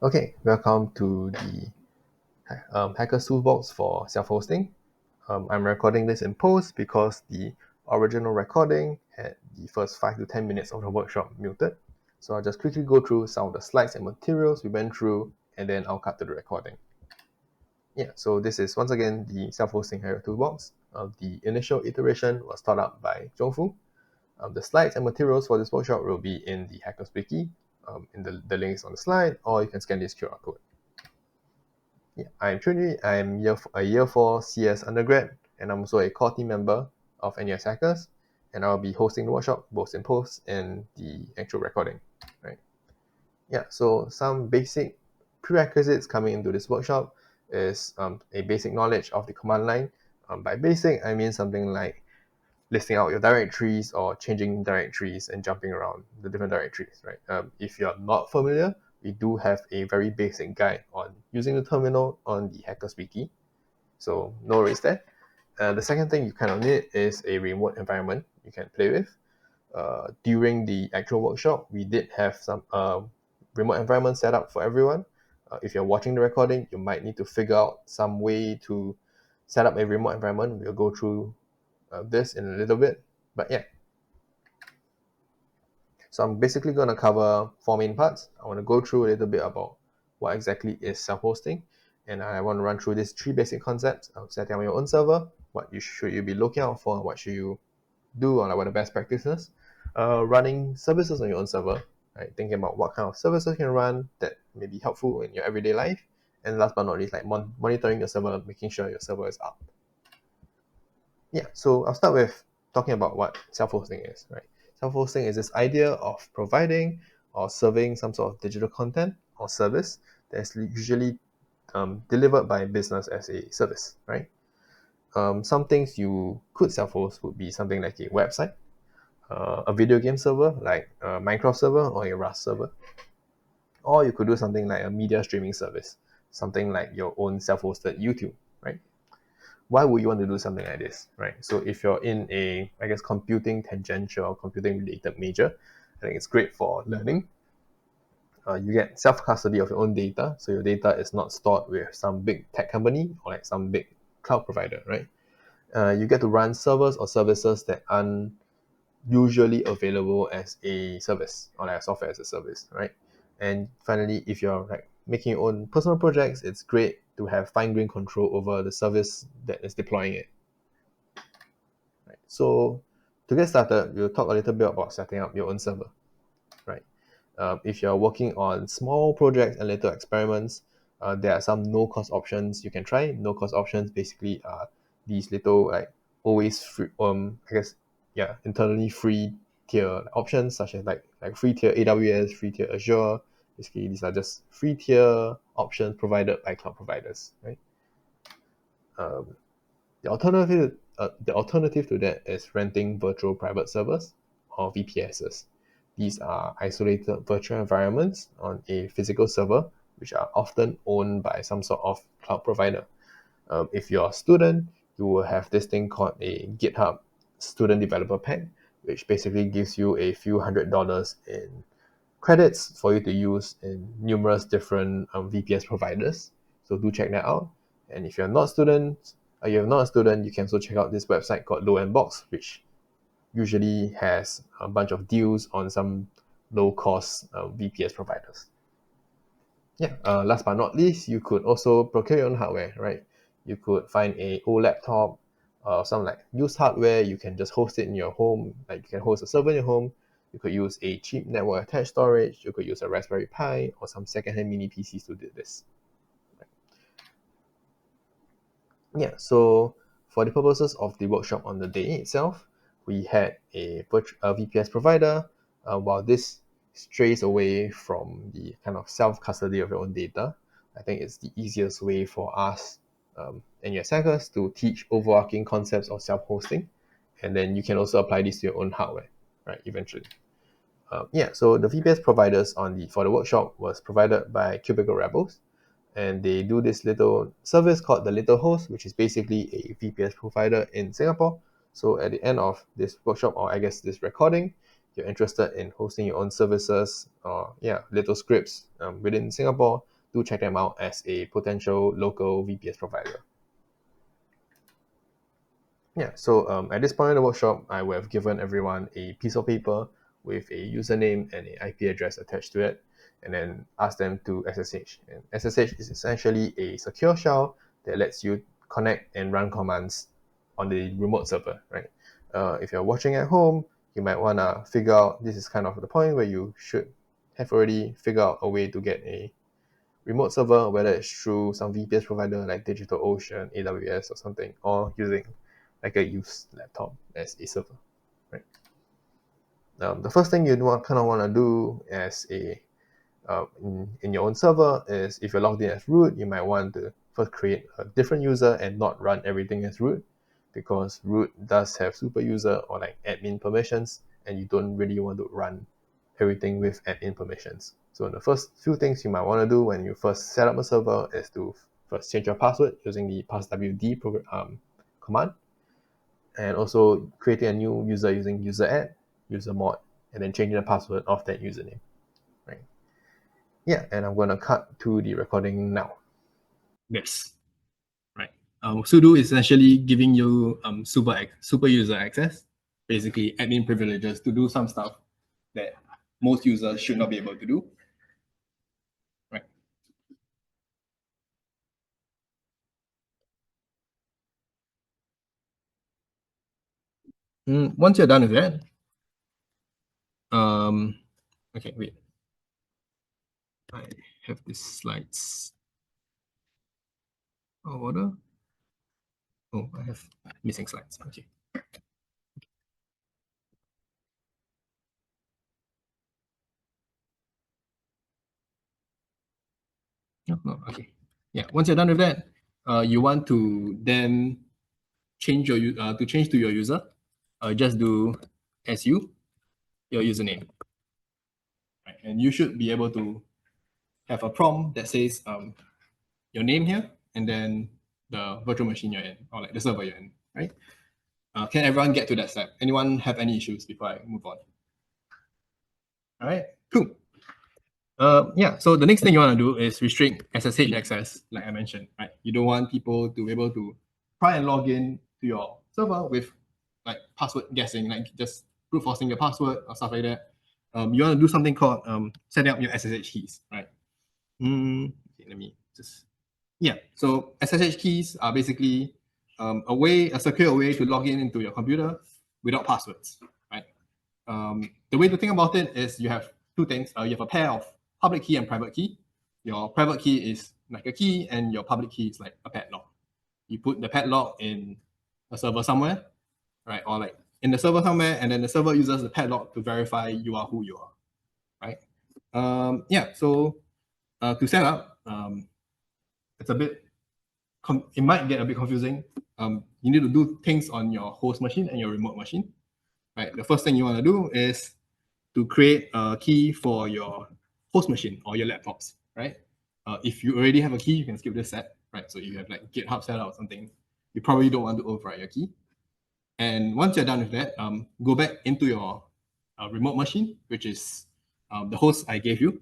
Okay, welcome to the Hackers Toolbox for self-hosting. I'm recording this in post because the original recording had the first 5 to 10 minutes of the workshop muted. So I'll just quickly go through some of the slides and materials we went through, and then I'll cut to the recording. Yeah, so this is once again the self-hosting Hacker Toolbox. The initial iteration was thought up by Zhongfu. The slides and materials for this workshop will be in the Hackers Wiki, in the links on the slide, or you can scan this QR code. Yeah, I'm Chunyi. I'm a year 4 CS undergrad, and I'm also a core team member of NUS Hackers, and I'll be hosting the workshop both in post and the actual recording. Right? Yeah, so some basic prerequisites coming into this workshop is a basic knowledge of the command line. By basic, I mean something like listing out your directories or changing directories and jumping around the different directories, right? If you're not familiar, we do have a very basic guide on using the terminal on the Hackers Wiki. So no worries there. The second thing you kind of need is a remote environment you can play with. During the actual workshop, we did have some remote environment set up for everyone. If you're watching the recording, you might need to figure out some way to set up a remote environment. We'll go through this in a little bit, but yeah. So I'm basically going to cover 4 main parts. I want to go through a little bit about what exactly is self-hosting, and I want to run through these 3 basic concepts of setting up your own server, what should you be looking out for, what should you do, or what are the best practices, running services on your own server, right? Thinking about what kind of services you can run that may be helpful in your everyday life, and last but not least, like monitoring your server, making sure your server is up. Yeah, so I'll start with talking about what self-hosting is, right? Self-hosting is this idea of providing or serving some sort of digital content or service that's usually delivered by a business as a service, right? Some things you could self-host would be something like a website, a video game server like a Minecraft server or a Rust server, or you could do something like a media streaming service, something like your own self-hosted YouTube, right? Why would you want to do something like this, right? So if you're in a, I guess, computing tangential or computing related major, I think it's great for learning. You get self-custody of your own data, so your data is not stored with some big tech company or like some big cloud provider, right? You get to run servers or services that aren't usually available as a service or like a software as a service, right? And finally, if you're like making your own personal projects, it's great to have fine-grained control over the service that is deploying it. Right. So to get started, we'll talk a little bit about setting up your own server, right? If you're working on small projects and little experiments, there are some no-cost options you can try. No-cost options basically are these little like always free, I guess, yeah, internally free tier options such as like free tier AWS, free tier Azure. Basically, these are just free tier options provided by cloud providers, right? Um, the alternative to that is renting virtual private servers or VPSs. These are isolated virtual environments on a physical server, which are often owned by some sort of cloud provider. If you're a student, you will have this thing called a GitHub Student Developer Pack, which basically gives you a few $100s in credits for you to use in numerous different VPS providers. So do check that out. And if you're not a student, you can also check out this website called Low End Box, which usually has a bunch of deals on some low cost VPS providers. Yeah, last but not least, you could also procure your own hardware, right? You could find a old laptop, some like used hardware. You can just host it in your home. Like you can host a server in your home. You could use a cheap network attached storage. You could use a Raspberry Pi or some secondhand mini PCs to do this. Yeah, so for the purposes of the workshop on the day itself, we had a VPS provider. While this strays away from the kind of self-custody of your own data, I think it's the easiest way for us and your hackers to teach overarching concepts of self-hosting, and then you can also apply this to your own hardware, right? Eventually. Yeah, so the VPS providers for the workshop was provided by Cubicle Rebels, and they do this little service called the Little Host, which is basically a VPS provider in Singapore. So at the end of this workshop, or I guess this recording, you're interested in hosting your own services or little scripts within Singapore, do check them out as a potential local VPS provider. Yeah, so at this point in the workshop, I will have given everyone a piece of paper with a username and an IP address attached to it, and then ask them to SSH. And SSH is essentially a secure shell that lets you connect and run commands on the remote server, right? If you're watching at home, you might want to figure out, this is kind of the point where you should have already figured out a way to get a remote server, whether it's through some VPS provider like DigitalOcean, AWS, or something, or using like a used laptop as a server, right? The first thing you kind of want to do as in your own server is, if you're logged in as root, you might want to first create a different user and not run everything as root, because root does have super user or like admin permissions, and you don't really want to run everything with admin permissions. So the first few things you might want to do when you first set up a server is to first change your password using the passwd command, and also creating a new user using user add, user mod, and then changing the password of that username, right? Yeah, and I'm going to cut to the recording now. Yes, right. Sudo is essentially giving you super user access, basically admin privileges to do some stuff that most users should not be able to do. Right. Once you're done with that, okay, wait. I have these slides. Order. Oh, I have missing slides. Okay. No, okay. Yeah, once you're done with that, you want to then change your to change to your user. Just do su, your username, right? And you should be able to have a prompt that says your name here, and then the virtual machine you're in, or like the server you're in, right? Can everyone get to that step? Anyone have any issues before I move on? All right, cool. Yeah, so the next thing you want to do is restrict SSH access, like I mentioned, right? You don't want people to be able to try and log in to your server with like password guessing, like just brute forcing your password or stuff like that. You want to do something called setting up your SSH keys, right? Okay, let me just, yeah. So SSH keys are basically a secure way to log in into your computer without passwords, right? The way to think about it is you have two things. You have a pair of public key and private key. Your private key is like a key, and your public key is like a padlock. You put the padlock in a server somewhere, right? Or like in the server somewhere, and then the server uses the padlock to verify you are who you are, right? Yeah, so to set up, it's a bit, it might get a bit confusing. You need to do things on your host machine and your remote machine, right? The first thing you want to do is to create a key for your host machine or your laptops, right? If you already have a key, you can skip this step, right? So you have like GitHub set up or something, you probably don't want to overwrite your key. And once you're done with that, go back into your remote machine, which is the host I gave you,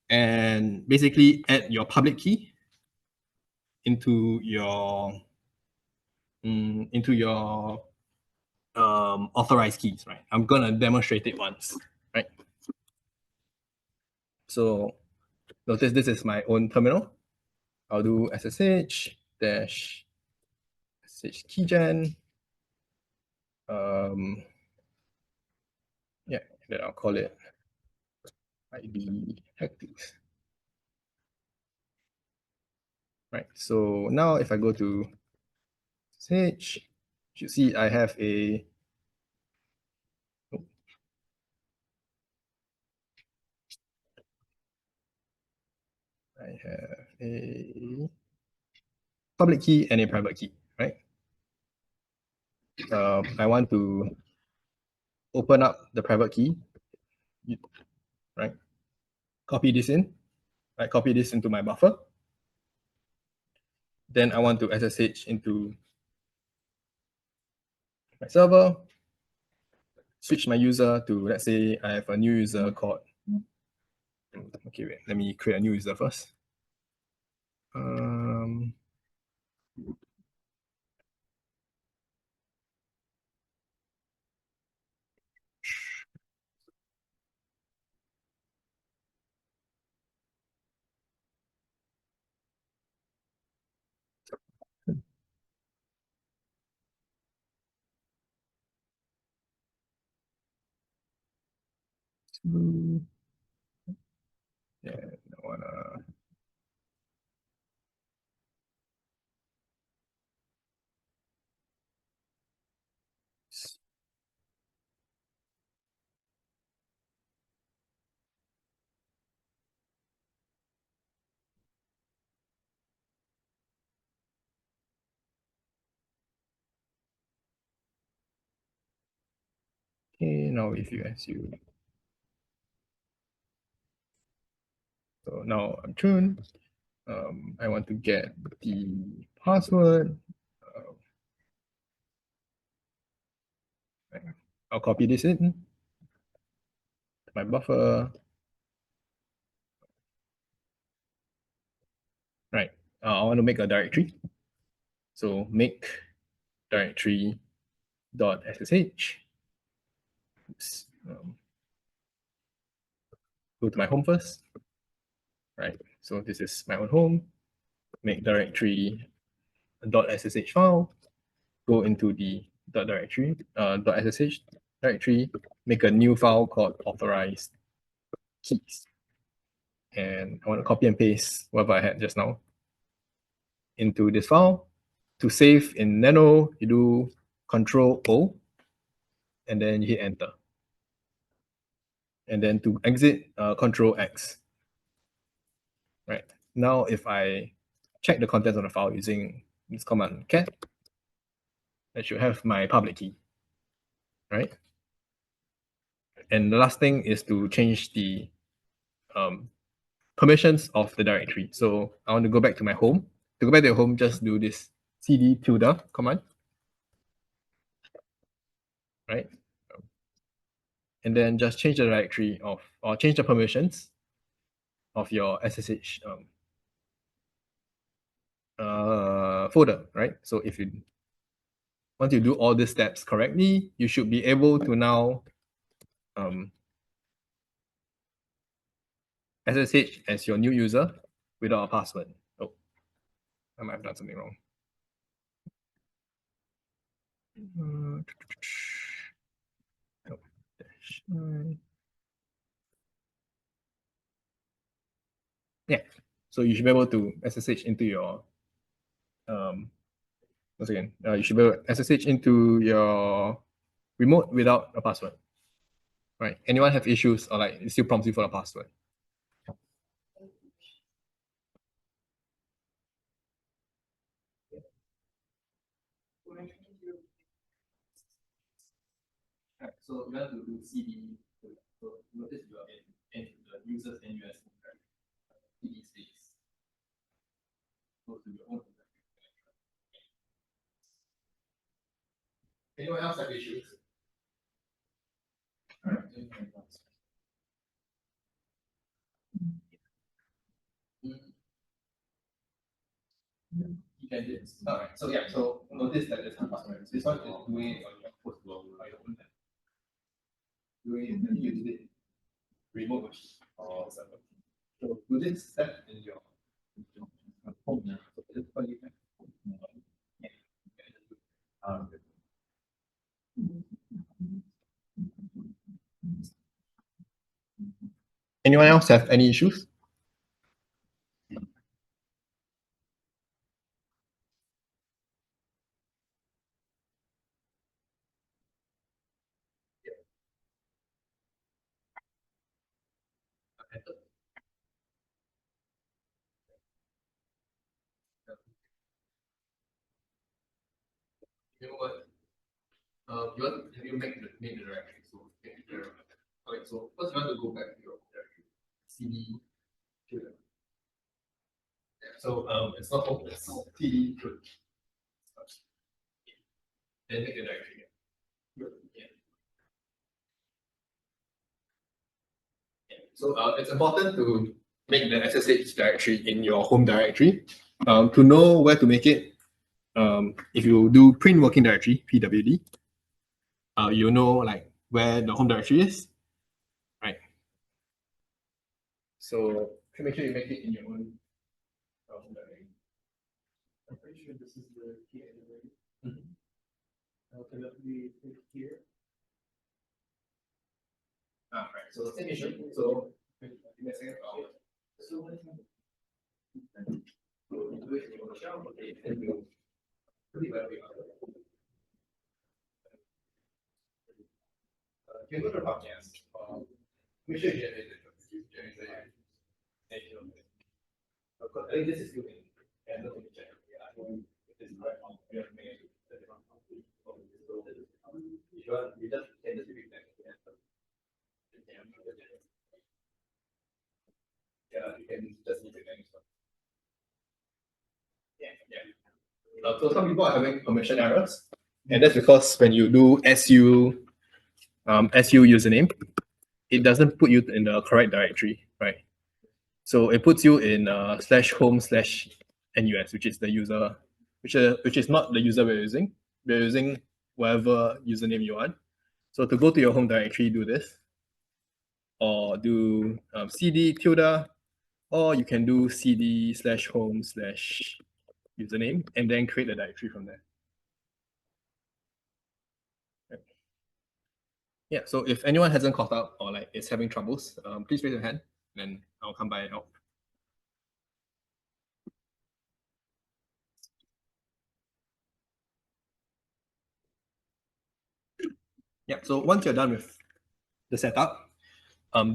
and basically add your public key into your authorized keys, right? I'm gonna demonstrate it once, right? So notice this is my own terminal. I'll do SSH dash SSH keygen. Yeah, and then I'll call it ID hacktools. Right. So now if I go to SSH, you see I have a public key and a private key, right? I want to open up the private key, right? Copy this in, right? Copy this into my buffer. Then I want to SSH into my server, switch my user to, let's say I have a new user called, okay, wait, let me create a new user first. yeah, I wanna okay, now if you SU. So now I'm tuned. I want to get the password. I'll copy this in my buffer. Right. I want to make a directory. So make directory dot ssh. Go to my home first. Right. So this is my own home. Make directory dot ssh file. Go into the dot directory dot ssh directory. Make a new file called authorized keys. And I want to copy and paste whatever I had just now into this file. To save in Nano, you do Control O, and then you hit Enter. And then to exit, Control X. Right. Now, if I check the contents of the file using this command cat, I should have my public key. Right. And the last thing is to change the permissions of the directory. So I want to go back to my home. To go back to your home, just do this cd tilde command. Right. And then just change the directory of, or change the permissions of your SSH folder, right? So if you, once you do all these steps correctly, you should be able to now SSH as your new user without a password. Oh, I might have done something wrong. Yeah, so you should be able to SSH into your once again, you should be able to SSH into your remote without a password. Right? Anyone have issues or like it still prompts you for a password? Right, so you have to do CD. So notice you are in the user's NUS CD space. Go to your own. Anyone else have issues? All right. You can do this. All right. So yeah. So notice that there's no password. This one is doing it on your host world, on your own. Doing it and use it remote or server. So do this step in your home. So this one you can. Anyone else have any issues? You know what? You make the directory. So okay, so first you want to go back to your directory. CD. So it's not open, it's TD truth. Then make the directory. Yeah. So it's important to make the SSH directory in your home directory. To know where to make it, if you do print working directory, PWD, you know like where the home directory is, right? So make sure you make it in your own home directory. I'm pretty sure this is the key anyway. I'll click here. Right. So same issue. So give me a second. So do it in your shell. Okay. And you pretty well be you go to the podcast. Make sure you generate it. I think this is good. And let me check. I think this is right on. You have to make it. You just can just repeat that. Yeah, you can just repeat that. Yeah. So some people are having permission errors, and that's because when you do SU username, it doesn't put you in the correct directory, right? So it puts you in /home/NUS, which is the user, which is not the user we're using. We're using whatever username you want. So to go to your home directory, do this, or do cd tilde, or you can do cd/home/username, and then create a directory from there. Yeah, so if anyone hasn't caught up or like is having troubles, please raise your hand, and I'll come by and help. Yeah, so once you're done with the setup,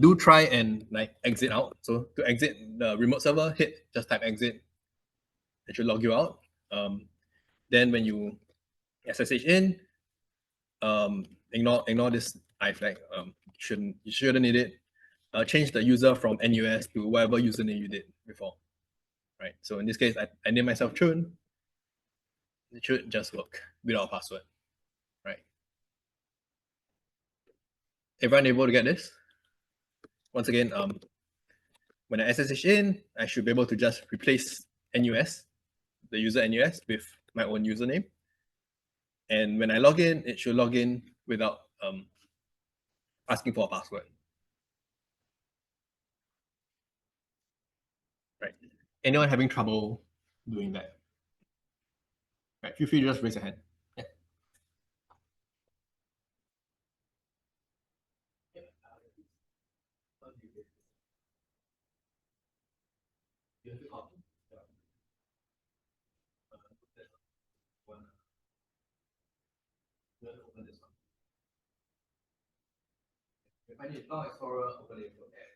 do try and like exit out. So to exit the remote server, just type exit. It should log you out. Then when you SSH in, ignore this I flag. You shouldn't need it. Change the user from NUS to whatever username you did before. Right. So in this case, I name myself Chun. It should just work without a password. Right. Everyone able to get this? Once again, when I SSH in, I should be able to just replace NUS, the user NUS, with my own username. And when I log in, it should log in without asking for a password. Right. Anyone having trouble doing that? Right. Feel free to just raise your hand. Yeah. If I need File Explorer, open it from there.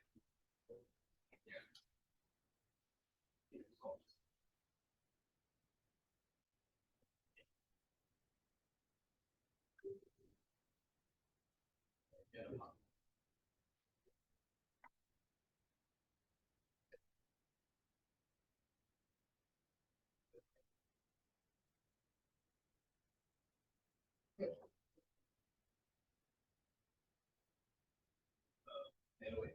Anyway.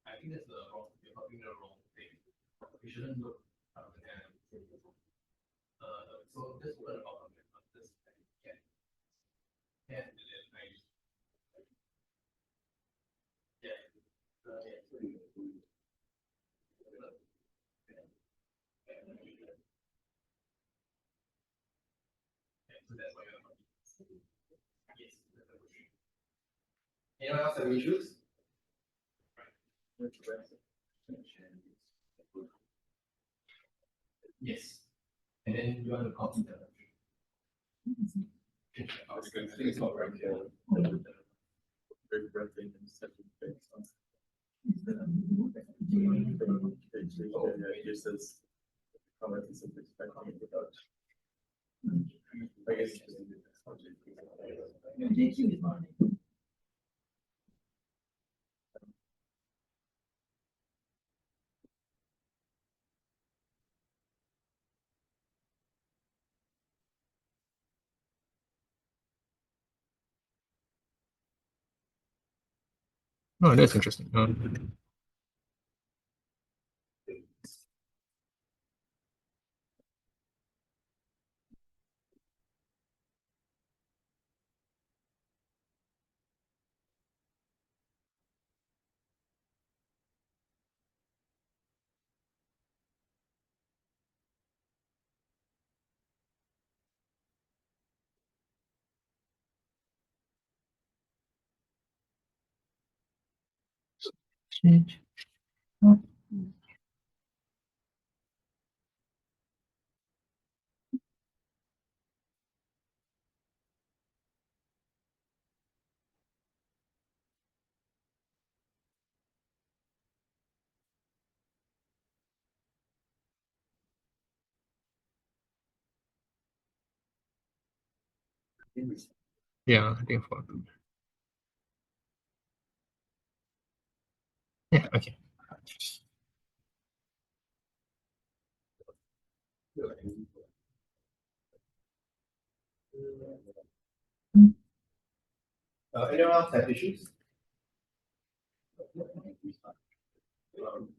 I think that's the wrong. You're copying the wrong thing. You shouldn't look up and down. So this what about this? Yeah. Yeah. Anyone else have any issues? Yes. And then you want to copy the. I think it's not right here. I guess. Oh, that's interesting. Yeah, I think for. Yeah, okay. Anyone else have issues?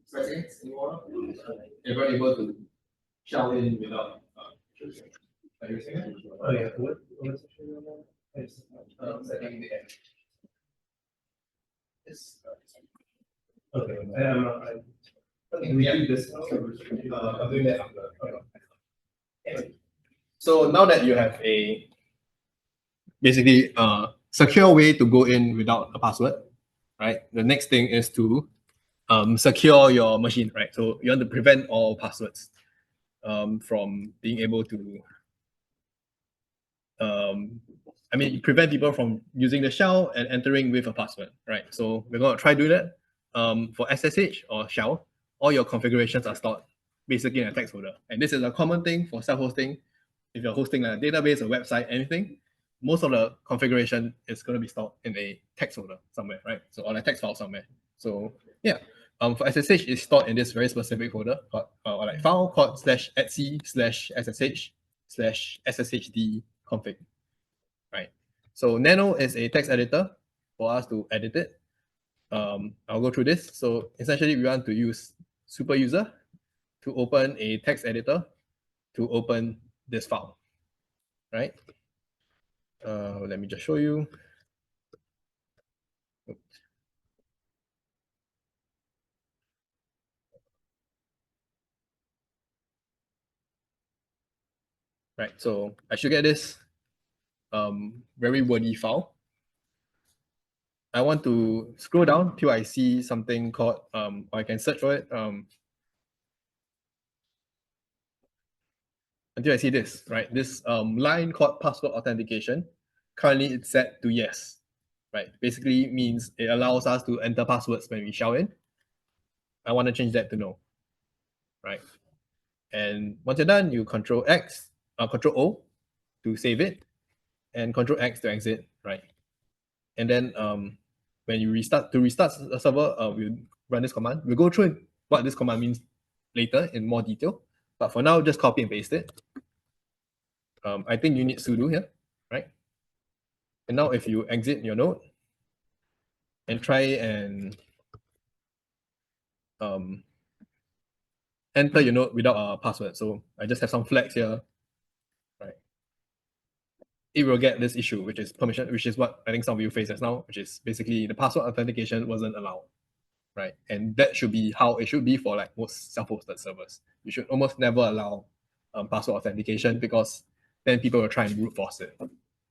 Settings, anyone? Everyone able to shout in without. Oh yeah. Setting the end. Yes. Okay. We do this. I'm doing that after. Okay. So now that you have a basically secure way to go in without a password, right? The next thing is to secure your machine, right? So you want to prevent all passwords from being able to, prevent people from using the shell and entering with a password, right? So we're going to try do that. For SSH or shell, all your configurations are stored basically in a text folder. And this is a common thing for self-hosting. If you're hosting a database, a website, anything, most of the configuration is going to be stored in a text folder somewhere, right? So on a text file somewhere. So yeah, for SSH is stored in this very specific folder called or like file called /etc/ssh/sshd config, right? So Nano is a text editor for us to edit it. I'll go through this. So essentially, we want to use super user to open a text editor to open this file, right? Let me just show you. Right, so I should get this very wordy file. I want to scroll down till I see something called, or I can search for it, until I see this, right? This line called password authentication. Currently, it's set to yes, right? Basically means it allows us to enter passwords when we shell in. I want to change that to no, right? And once you're done, you Control O to save it, and Control X to exit, right? And then when you restart the server, we'll run this command. We'll go through what this command means later in more detail. But for now, just copy and paste it. I think you need sudo here, right? And now if you exit your node and try and enter your node without a password. So I just have some flags here, right? It will get this issue, which is permission, which is what I think some of you face as now, which is basically the password authentication wasn't allowed, right? And that should be how it should be for like most self-hosted servers. You should almost never allow password authentication because then people will try and brute force it,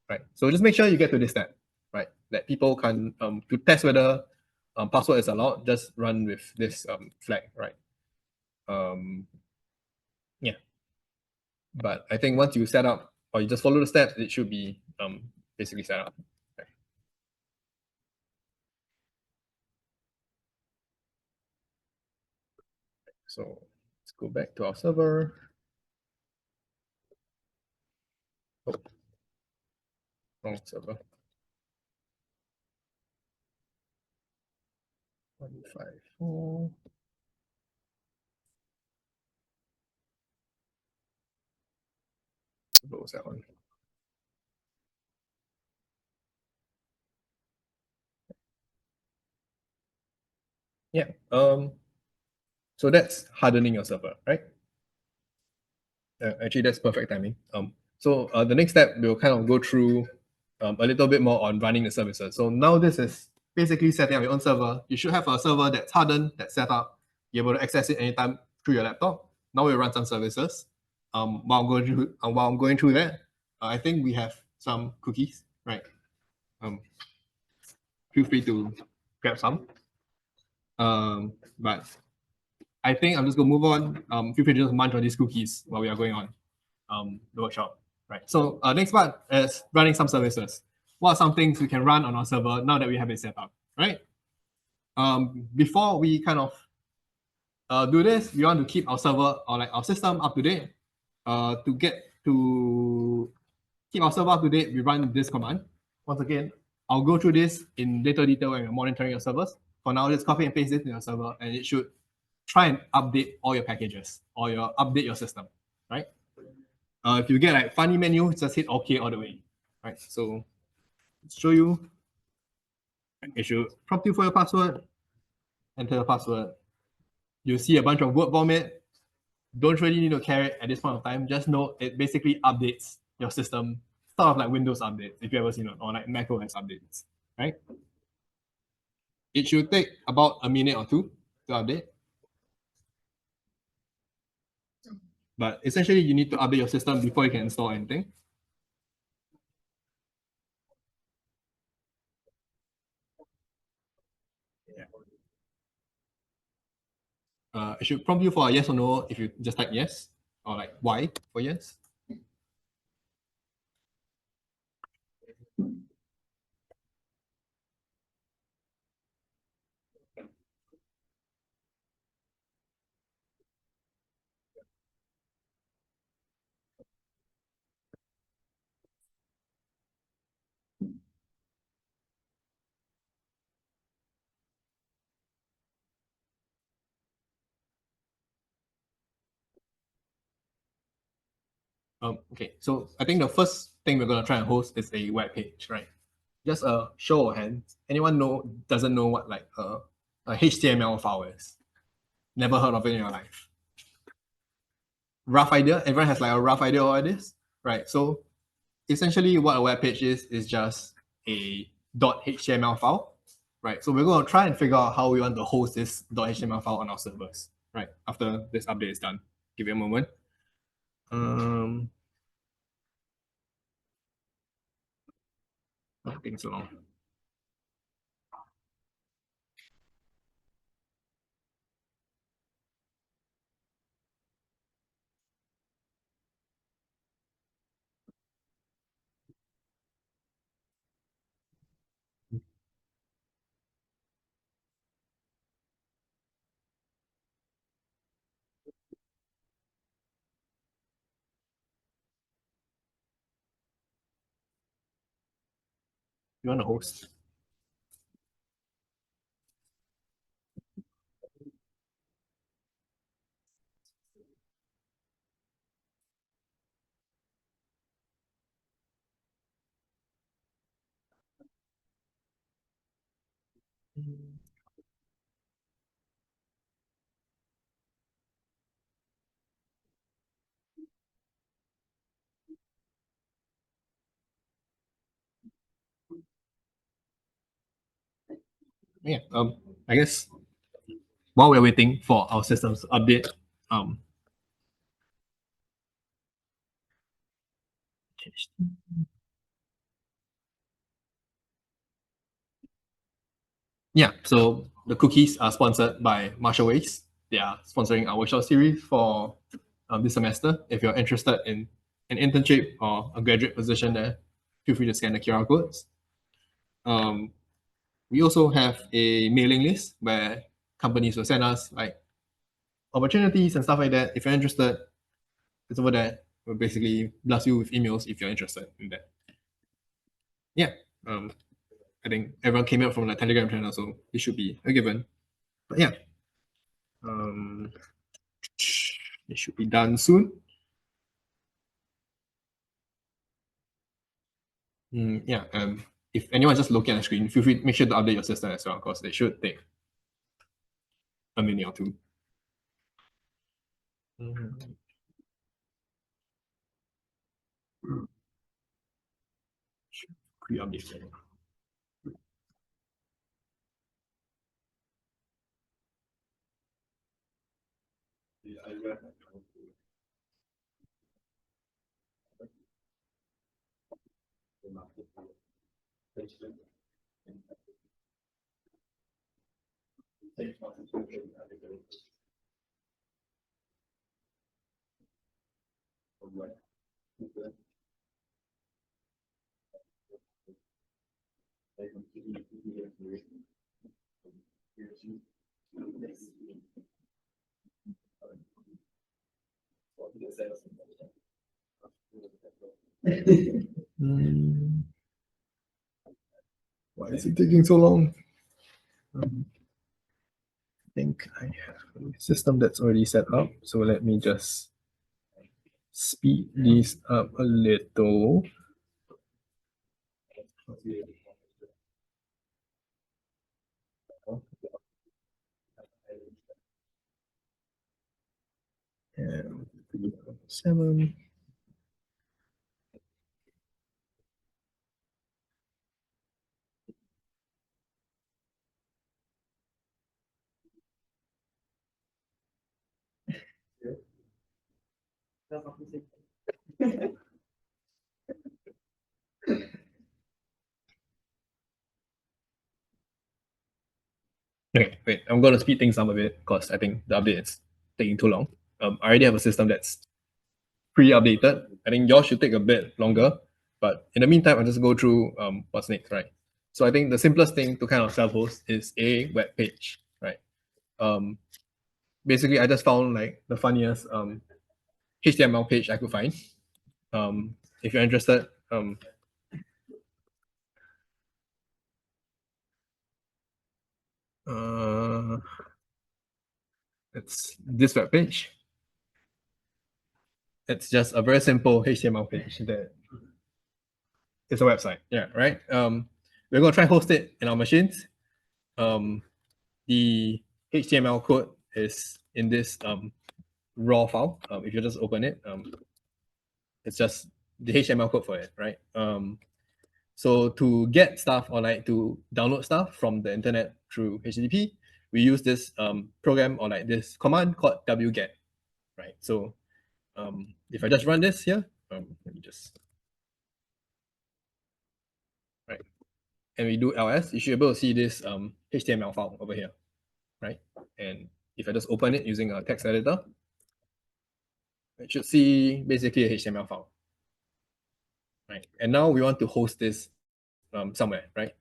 right? So just make sure you get to this step, right? That people can to test whether password is allowed. Just run with this flag, right? Yeah, but I think once you set up or you just follow the steps, it should be basically set up. Okay. So let's go back to our server. Oh, wrong server. 154. What was that one? Yeah. So that's hardening your server, right? Actually, that's perfect timing. So the next step, we'll kind of go through a little bit more on running the services. So now this is basically setting up your own server. You should have a server that's hardened, that's set up. You're able to access it anytime through your laptop. Now we'll run some services. While I'm going through that, I think we have some cookies, right? Feel free to grab some. But I think I'm just gonna move on. Feel free to just munch on these cookies while we are going on the workshop, right? So next part is running some services. What are some things we can run on our server now that we have it set up, right? Before we kind of do this, we want to keep our server or like our system up to date. To keep our server up to date, we run this command. Once again, I'll go through this in later detail when we're monitoring your servers. For now, just copy and paste it in your server, and it should try and update all your packages or update your system, right? If you get like funny menu, just hit OK all the way, right? So let's show you. It should prompt you for your password. Enter the password. You'll see a bunch of word vomit. Don't really need to care it at this point of time. Just know it basically updates your system, sort of like Windows updates, if you ever seen it, or like Mac OS updates, right? It should take about a minute or two to update. But essentially, you need to update your system before you can install anything. It should prompt you for a yes or no if you just type yes, or like Y for yes. Okay, so I think the first thing we're gonna try and host is a web page, right? Just a show of hands. Anyone doesn't know what like a HTML file is? Never heard of it in your life. Rough idea? Everyone has like a rough idea of what it is, right? So essentially, what a web page is just a .html file, right? So we're gonna try and figure out how we want to host this .html file on our servers, right? After this update is done, give it a moment. Not taking so long. You want to host? Yeah. I guess while we're waiting for our systems to update, Yeah, so the cookies are sponsored by Marshall Wace. They are sponsoring our short series for this semester. If you're interested in an internship or a graduate position there, feel free to scan the QR codes. We also have a mailing list where companies will send us like opportunities and stuff like that. If you're interested, it's over there. We'll basically blast you with emails if you're interested in that. Yeah. I think everyone came out from the Telegram channel, so it should be a given. But yeah. It should be done soon. Yeah. If anyone's just looking at the screen, feel free make sure to update your system as well, because it should take a minute or two. Quick update. Why is it taking so long? I think I have a system that's already set up. So let me just speed this up a little. And 7. Okay, wait, I'm going to speed things up a bit because I think the update is taking too long. I already have a system that's pre-updated. I think yours should take a bit longer, but in the meantime, I'll just go through what's next, right? So I think the simplest thing to kind of self-host is a web page, right? Basically, I just found like the funniest HTML page I could find. If you're interested, it's this web page. It's just a very simple HTML page that it's a website. Yeah, right. We're gonna try host it in our machines. The HTML code is in this raw file. If you just open it, it's just the HTML code for it, right? So to get stuff or like to download stuff from the internet through HTTP, we use this program or like this command called wget, right? So if I just run this here, let me just, right, and we do ls, you should be able to see this HTML file over here, right? And if I just open it using a text editor, it should see basically a HTML file, right? And now we want to host this somewhere, right?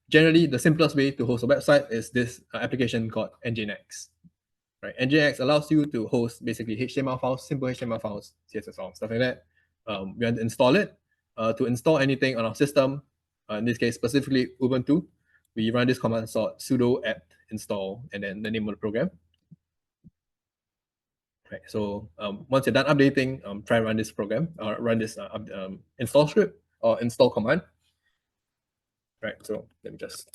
Generally, the simplest way to host a website is this application called Nginx, right? Nginx allows you to host basically HTML files, simple HTML files, CSS files, stuff like that. We want to install it. To install anything on our system, in this case specifically Ubuntu, we run this command called sudo apt install and then the name of the program. Right. So once you're done updating, try run this program or run this install script or install command. Right. So let me just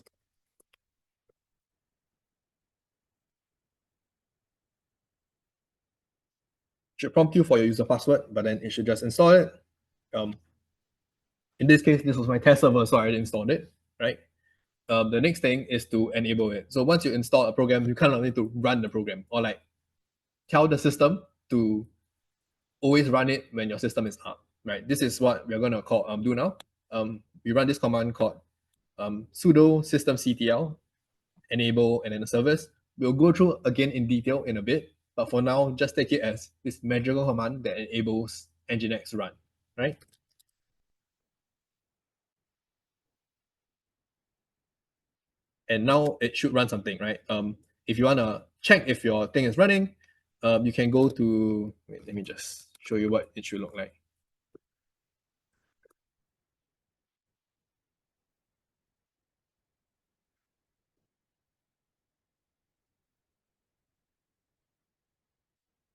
should prompt you for your user password, but then it should just install it. In this case, this was my test server, so I already installed it, right? The next thing is to enable it. So once you install a program, you kind of need to run the program or like tell the system to always run it when your system is up. right? This is what we're going to call do now. We run this command called sudo systemctl enable and then the service. We'll go through again in detail in a bit, but for now, just take it as this magical command that enables nginx run, right? And now it should run something, right? If you want to check if your thing is running, you can go to, wait, let me just show you what it should look like.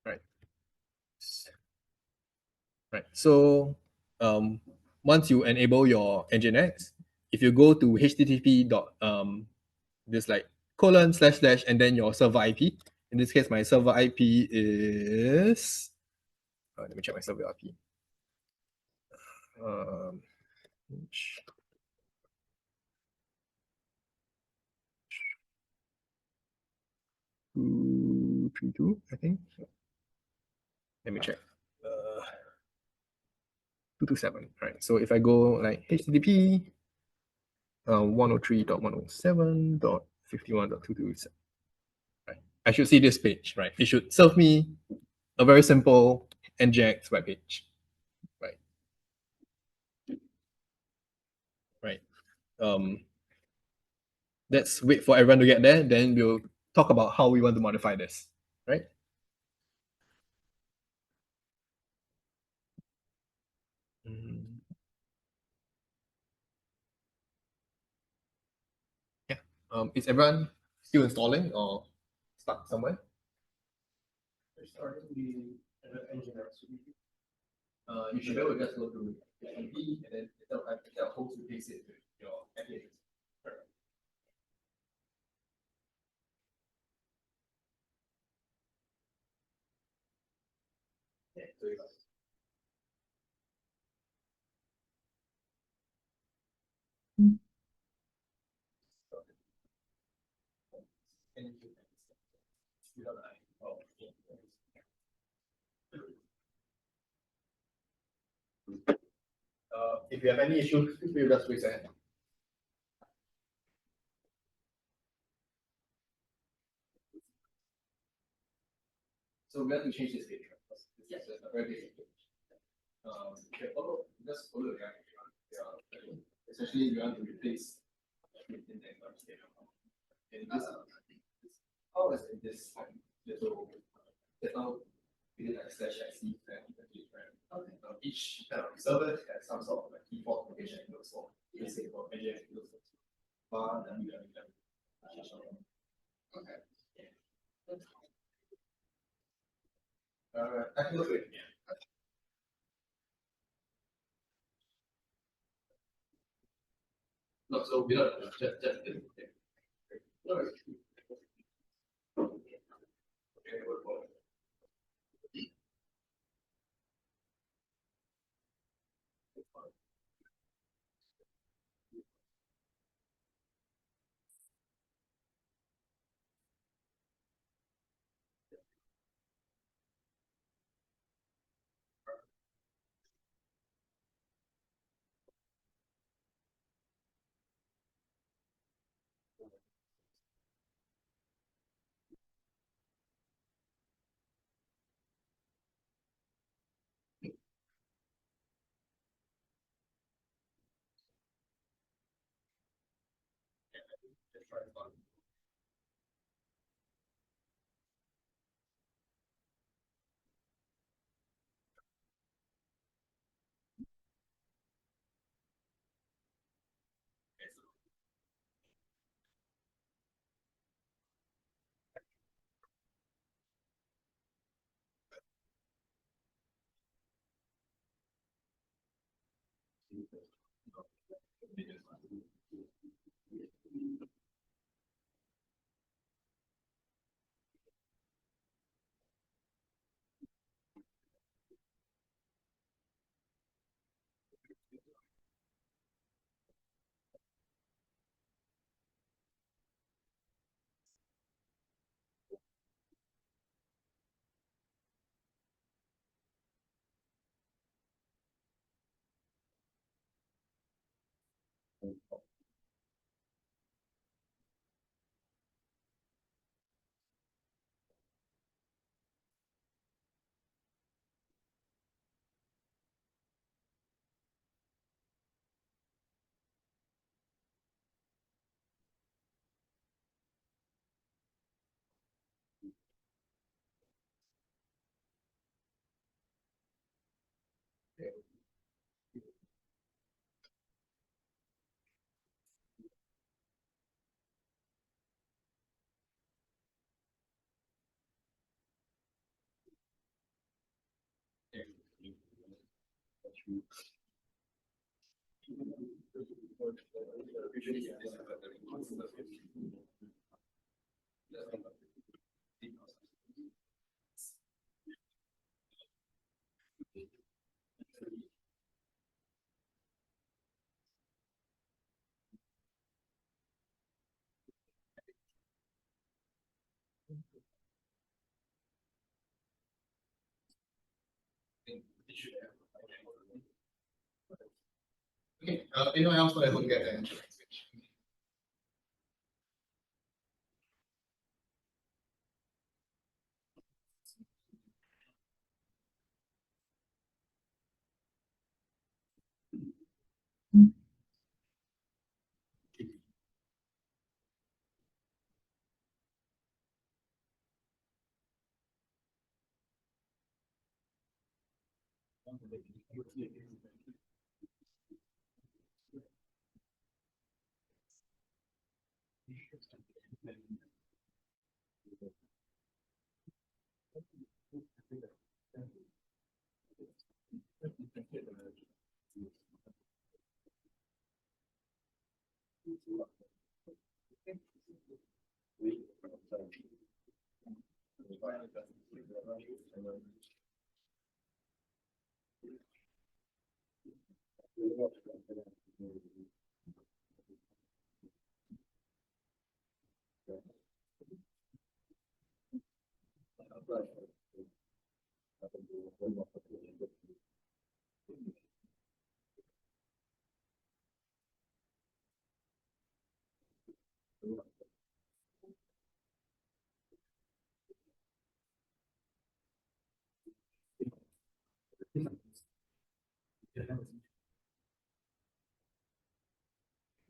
Right. Right. So once you enable your nginx, if you go to http dot this like colon slash slash and then your server IP. In this case, my server IP is let me check my server IP. Um, 232, I think. Let me check. 227. Right. So if I go like HTTP 103.107.51.227, right, I should see this page. Right. It should serve me a very simple nginx web page. Right. Right. Let's wait for everyone to get there. Then we'll talk about how we want to modify this. Right. Yeah. Is everyone still installing or stuck somewhere? You should be able to just go to HTTP and then instead of host, you paste it to your application. Yeah, so you got if you have any issues, feel free to just raise your hand. So we have to change this page, right? This is a very basic page. Just follow the guide. Especially if you want to replace in the and this how is this little now we did like slash IC and right? Each kind of server has some sort of like default location it looks for. Let's say for AJ it looks for bar and okay. I can look at it. No, so we don't just no. Okay, anyone else want to look at that?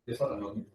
This one.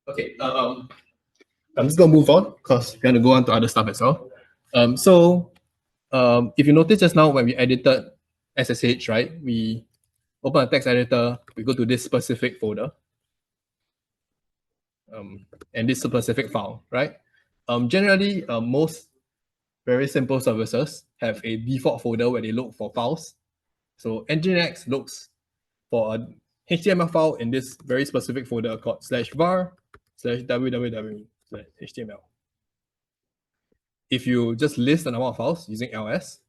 Okay, I'm just gonna move on because we're gonna go on to other stuff as well. If you notice just now when we edited SSH, right? We open a text editor, we go to this specific folder, and this specific file, right? Generally, most very simple services have a default folder where they look for files. So Nginx looks for a HTML file in this very specific folder called /var/www/html. If you just list the number of files using ls,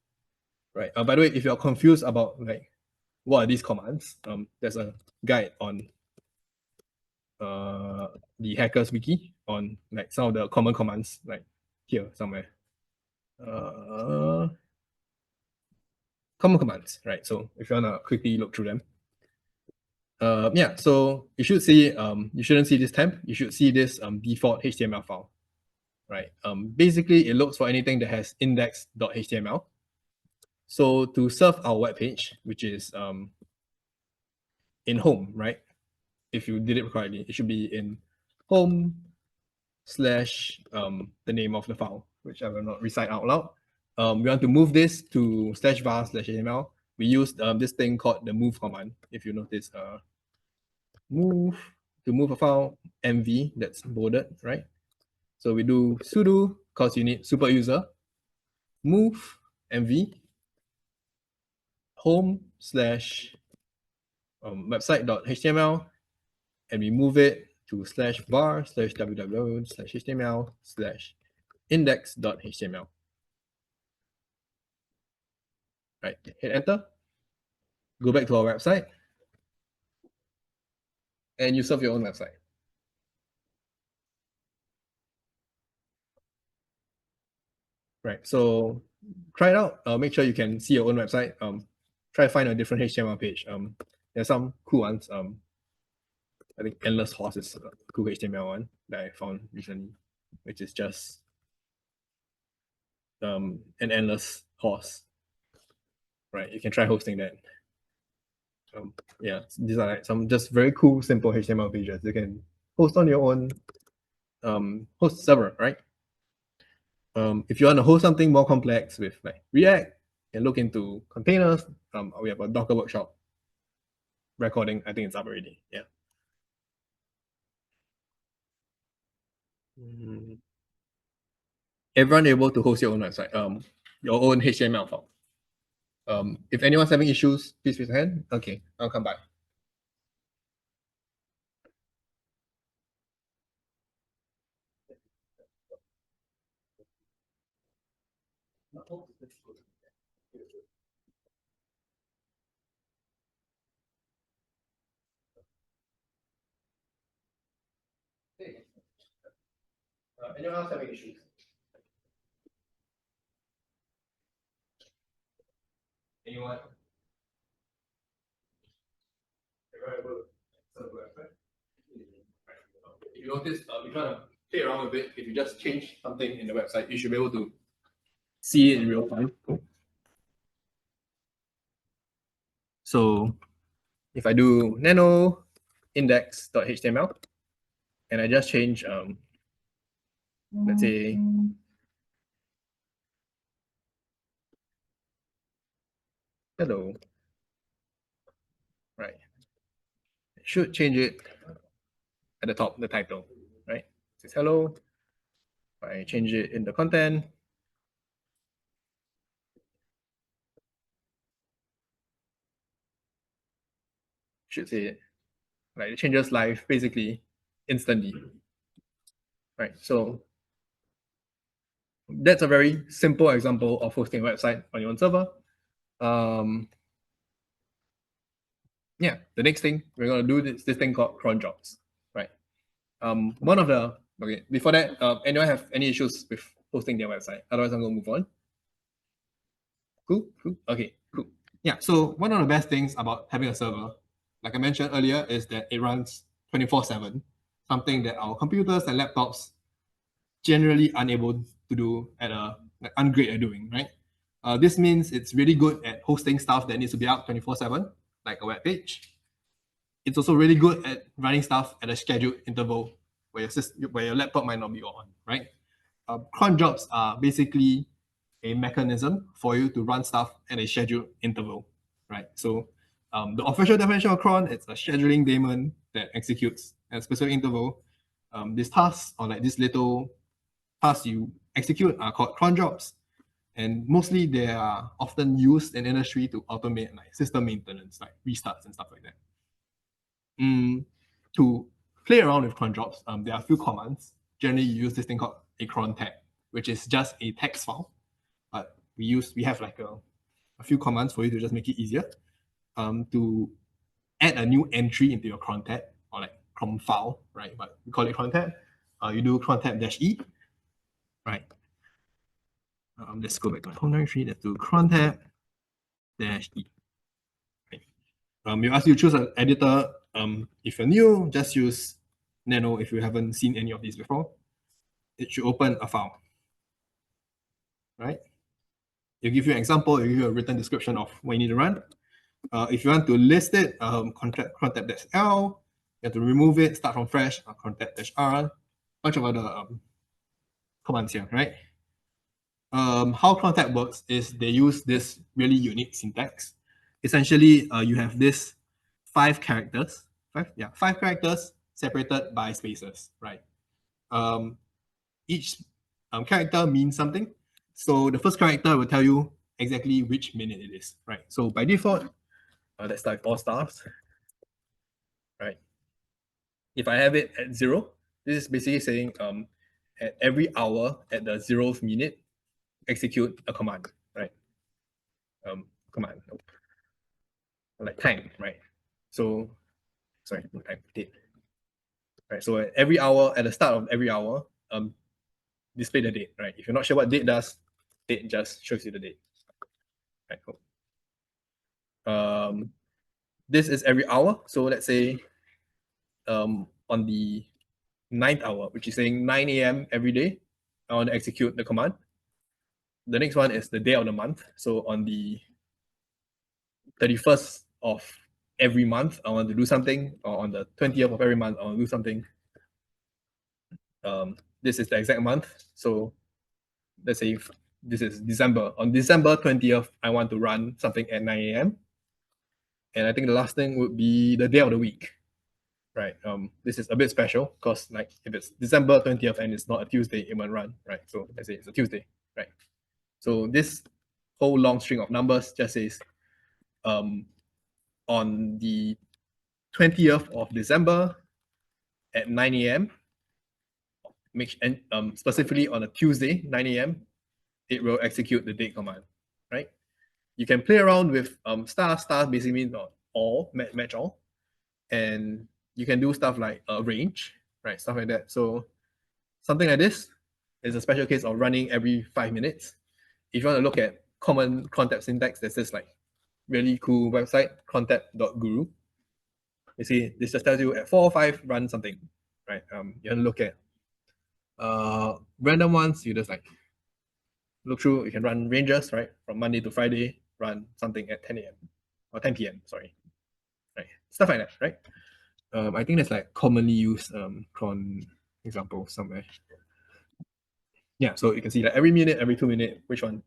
right? By the way, if you're confused about like what are these commands, there's a guide on the hackers wiki on like some of the common commands, like here somewhere. Common commands, right? So if you wanna quickly look through them. Yeah, so you should see, you shouldn't see this temp, you should see this default HTML file, right? Basically, it looks for anything that has index.html. So to serve our web page, which is in home, right? If you did it correctly, it should be in home slash the name of the file, which I will not recite out loud. We want to move this to slash var slash HTML. We use this thing called the move command. If you notice, move to move a file, mv, that's bolded, right? So we do sudo, because you need super user, move mv home slash website.html, and we move it to slash var slash www slash html slash index.html. Right, hit enter, go back to our website, and you serve your own website. Right, so try it out. Make sure you can see your own website. Try to find a different HTML page. There's some cool ones. I think Endless Horse is a cool HTML one that I found recently, which is just an endless horse. Right, you can try hosting that. Yeah, these are like some just very cool, simple HTML pages you can host on your own host server, right? If you want to host something more complex with like React, you can look into containers. We have a Docker workshop recording. I think it's up already. Yeah. Everyone able to host your own website, your own HTML file. If anyone's having issues, please raise your hand. Okay, I'll come back. Anyone else having issues? Anyone? If you notice, we try to play around with it. If you just change something in the website, you should be able to see it in real time. So if I do nano index.html and I just change, let's say, hello, right? I should change it at the top, the title, right? It says hello. If I change it in the content, should say it. Right, it changes live basically instantly. Right, so that's a very simple example of hosting a website on your own server. Yeah, the next thing we're gonna do this thing called cron jobs, right? One of the before that, anyone have any issues with hosting their website? Otherwise, I'm gonna move on. Cool. Okay, cool. Yeah, so one of the best things about having a server, like I mentioned earlier, is that it runs 24/7, something that our computers and laptops generally unable to do at ungreat at doing, right? This means it's really good at hosting stuff that needs to be up 24/7, like a web page. It's also really good at running stuff at a scheduled interval where your laptop might not be on, right? Cron jobs are basically a mechanism for you to run stuff at a scheduled interval, right? So the official definition of cron, it's a scheduling daemon that executes at a specific interval. These tasks or like this little tasks you execute are called cron jobs, and mostly they are often used in industry to automate like system maintenance, like restarts and stuff like that. To play around with cron jobs, there are a few commands. Generally, you use this thing called a cron tag, which is just a text file, but we have like a few commands for you to just make it easier. To add a new entry into your cron tab or like cron file, right? But we call it cron tab. You do cron tab -e, right? Let's go back to my home directory. Let's do cron tab -e. Right. You ask you to choose an editor. If you're new, just use Nano if you haven't seen any of these before. It should open a file, right? It'll give you an example, it'll give you a written description of what you need to run. If you want to list it, contact -L, you have to remove it, start from fresh, contact -R, bunch of other commands here, right? How contact works is they use this really unique syntax. Essentially, you have this five characters separated by spaces, right? Each character means something. So the first character will tell you exactly which minute it is, right? So by default, let's start with all stars, right? If I have it at 0, this is basically saying at every hour at the 0th minute, execute a command, right? Command, like time, right? So, sorry, no time, date. Right, so at every hour, at the start of every hour, display the date, right? If you're not sure what date does, date just shows you the date. Right, cool. This is every hour. So let's say on the 9th hour, which is saying 9 a.m. every day, I want to execute the command. The next one is the day of the month. So on the 31st of every month, I want to do something, or on the 20th of every month, I want to do something. This is the exact month. So let's say if this is December. On December 20th, I want to run something at 9 a.m. And I think the last thing would be the day of the week, right? This is a bit special because like if it's December 20th and it's not a Tuesday, it won't run, right? So let's say it's a Tuesday, right? So this whole long string of numbers just says on the 20th of December at 9 a.m., specifically on a Tuesday, 9 a.m., it will execute the date command, right? You can play around with stars basically means all, match all. And you can do stuff like range, right? Stuff like that. So something like this is a special case of running every 5 minutes. If you want to look at common concept syntax, there's this like really cool website, concept.guru. You see, this just tells you at 4 or 5, run something, right? You want to look at random ones, you just like look through, you can run ranges, right? From Monday to Friday, run something at 10 a.m. or 10 p.m., sorry. Right, stuff like that, right? I think that's like commonly used cron example somewhere. Yeah, so you can see that every minute, every 2 minutes, which one,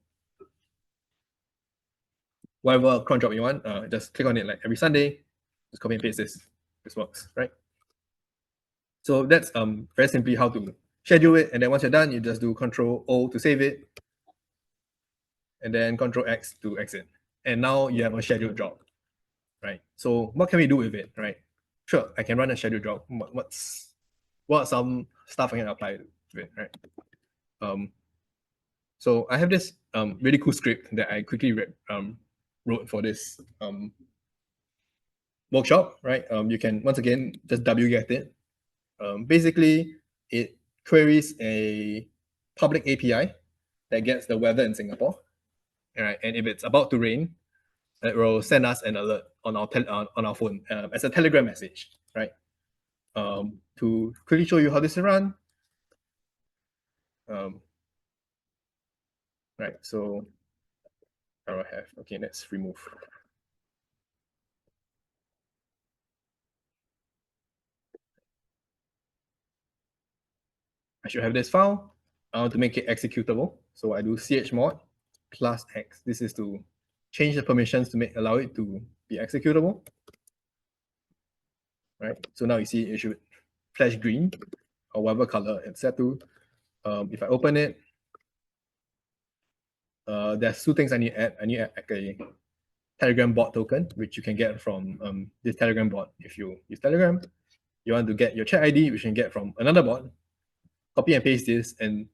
whatever cron job you want, just click on it like every Sunday, just copy and paste this. This works, right? So that's very simply how to schedule it. And then once you're done, you just do Control O to save it, and then Control X to exit. And now you have a scheduled job, right? So what can we do with it, right? Sure, I can run a scheduled job. What are some stuff I can apply to it, right? So I have this really cool script that I quickly wrote for this workshop, right? You can, once again, just wget it. Basically, it queries a public API that gets the weather in Singapore, right? And if it's about to rain, it will send us an alert on our phone as a Telegram message, right? To quickly show you how this is run. Right, so I will have, okay, let's remove. I should have this file. I want to make it executable. So I do chmod plus x. This is to change the permissions to allow it to be executable. Right. So now you see it should flash green or whatever color it's set to. If I open it, there's two things I need to add. I need to add like a Telegram bot token, which you can get from this Telegram bot. If you use Telegram, you want to get your chat ID, which you can get from another bot. Copy and paste this and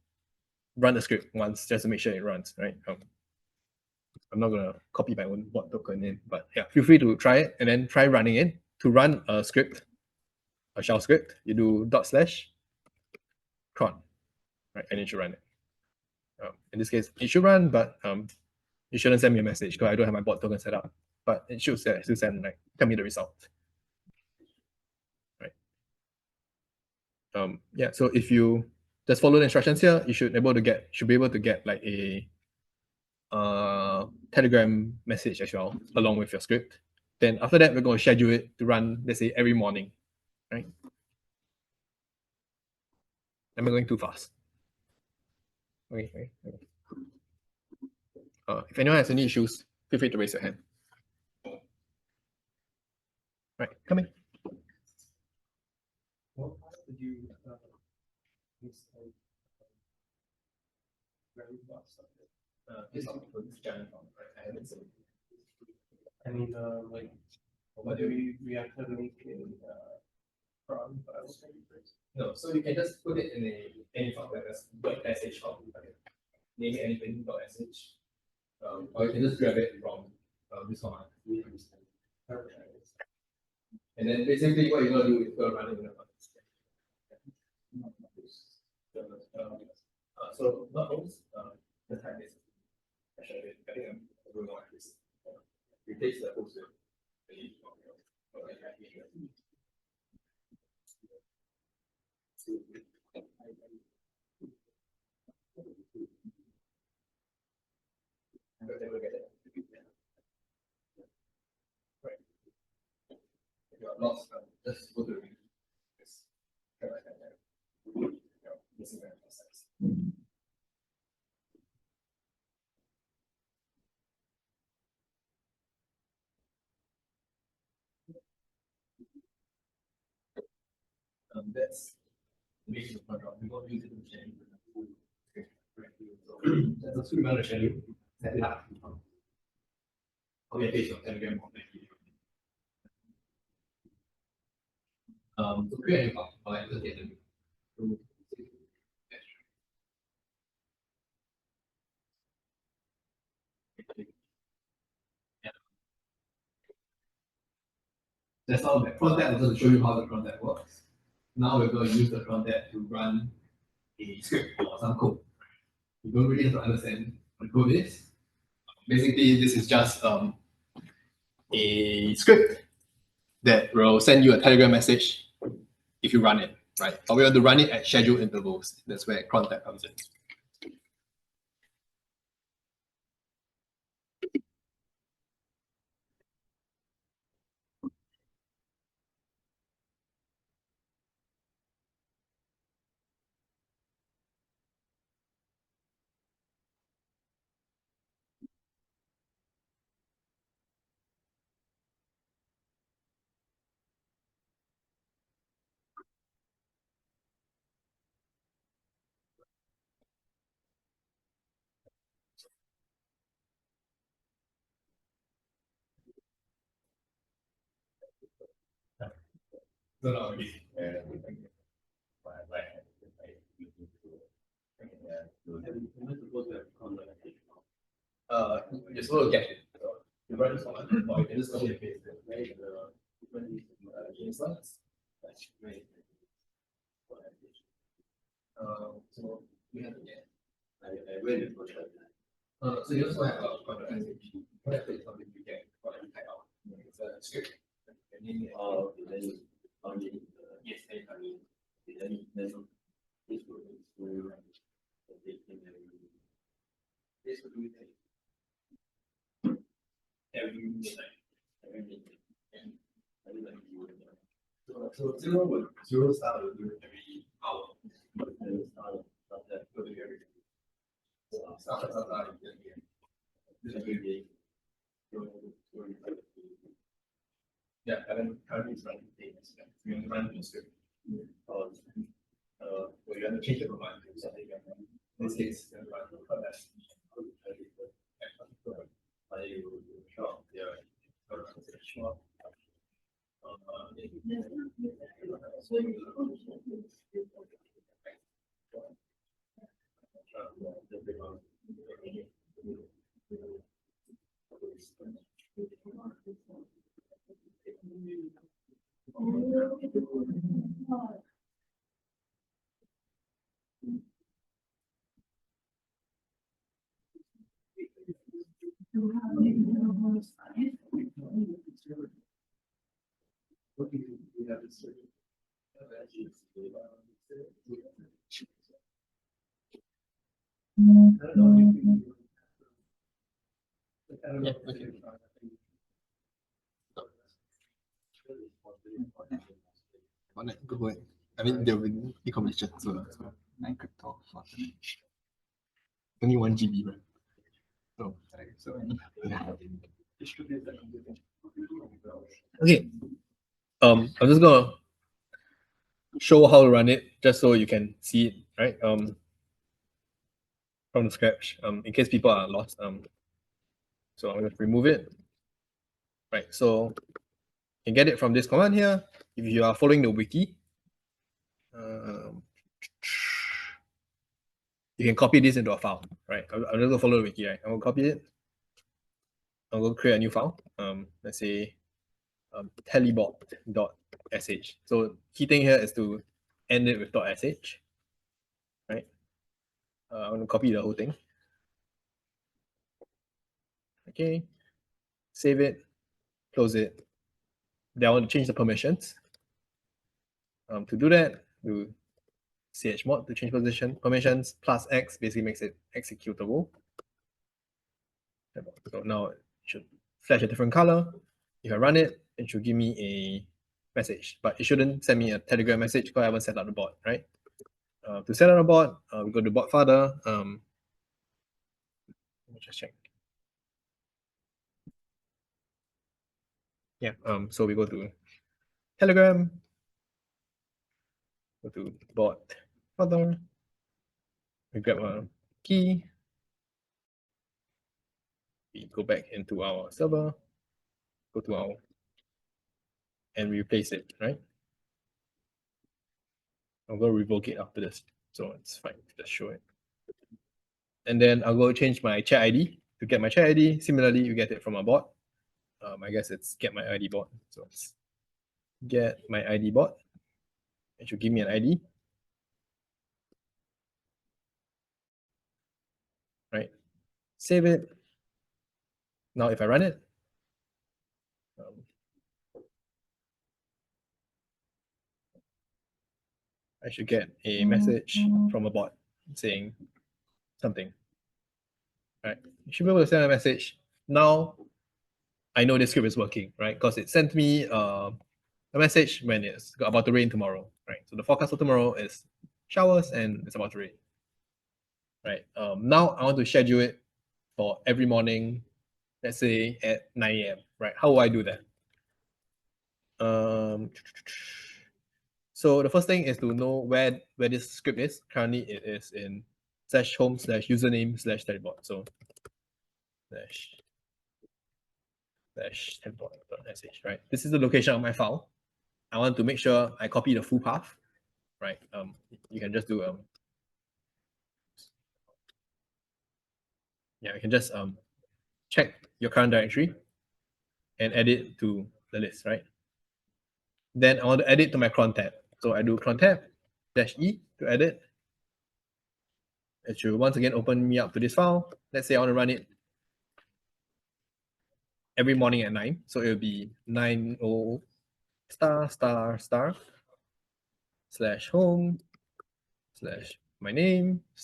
run the script once just to make sure it runs, right? I'm not gonna copy my own bot token in, but yeah, feel free to try it and then try running it. To run a script, a shell script, you do /cron, right? And it should run it. In this case, it should run, but it shouldn't send me a message because I don't have my bot token set up. But it should still send like tell me the result, right? Yeah. So if you just follow the instructions here, you should be able to get like a Telegram message as well, along with your script. Then after that, we're going to schedule it to run, let's say, every morning, right? Am I going too fast? Okay. If anyone has any issues, feel free to raise your hand. Right, come in. What did you This topic for this channel, right? I haven't seen. I mean, like, what do we actually make in from? No, so you can just put it in any file like .sh file. Okay. Name it anything .sh. Or you can just grab it from this one. And then basically what you're gonna do is run it in a so not always the time is actually I think I'm going on like this. Replace the host with right. If you are lost, just go to this. Missing that process. That's the basic of control. We won't use it in schedule. So that's what we're going to schedule. Set it up. Okay, page of Telegram. To create a new file, like just get them. That's how the front end will just show you how the front end works. Now we're going to use the front end to run a script or some code. You don't really have to understand what the code is. Basically, this is just a script that will send you a Telegram message if you run it, right? But we have to run it at scheduled intervals. That's where crontab comes in. No, you're supposed to get it. So you run this one, or you can just copy and paste it. Right? The slides. So we have to get. So you also have a content message. What if it's something you get for any type out? It's a script. Yes, I mean, this would be every midnight. So zero start will do every hour. Go to every start. This will be yeah, currently it's running things. We're going to run the script. We're going to change the command to something. In this case, we're going to run that. Yeah, okay. Go ahead. I mean, there will be decomposition, so 9 crypto for only 1 GB, right? So yeah. Okay. I'm just gonna show how to run it, just so you can see it, right? From the scratch. In case people are lost. So I'm gonna remove it. Right. So you can get it from this command here. If you are following the wiki, you can copy this into a file, right? I'm just gonna follow the wiki, right? I'm gonna copy it. I'm gonna create a new file. Let's say telebot.sh. So key thing here is to end it with .sh, right? I'm gonna copy the whole thing. Okay, save it, close it. Then I want to change the permissions. To do that, do chmod to change position permissions plus X basically makes it executable. So now it should flash a different color. If I run it, it should give me a message, but it shouldn't send me a Telegram message because I haven't set up the bot, right? To set up a bot, we go to bot father. Let me just check. Yeah. So we go to Telegram, go to bot father. We grab a key. We go back into our server, go to our, and we replace it, right? I'm going to revoke it after this, so it's fine. Just show it. And then I'll go change my chat ID to get my chat ID. Similarly, you get it from a bot. I guess it's get my ID bot. So it's get my ID bot. It should give me an ID. Right. Save it. Now if I run it, I should get a message from a bot saying something. Right. You should be able to send a message. Now I know this script is working, right? Because it sent me a message when it's about to rain tomorrow, right? So the forecast for tomorrow is showers and it's about to rain, right? Now I want to schedule it for every morning, let's say at 9 a.m., right? How will I do that? So the first thing is to know where this script is. Currently it is in /home/username/telebot. So /telebot.sh, right? This is the location of my file. I want to make sure I copy the full path, right? You can just do you can just check your current directory and add it to the list, right? Then I want to add it to my cron tab. So I do cron tab -e to edit. It should once again open me up to this file. Let's say I want to run it every morning at 9. So it will be 90 **home/ my name /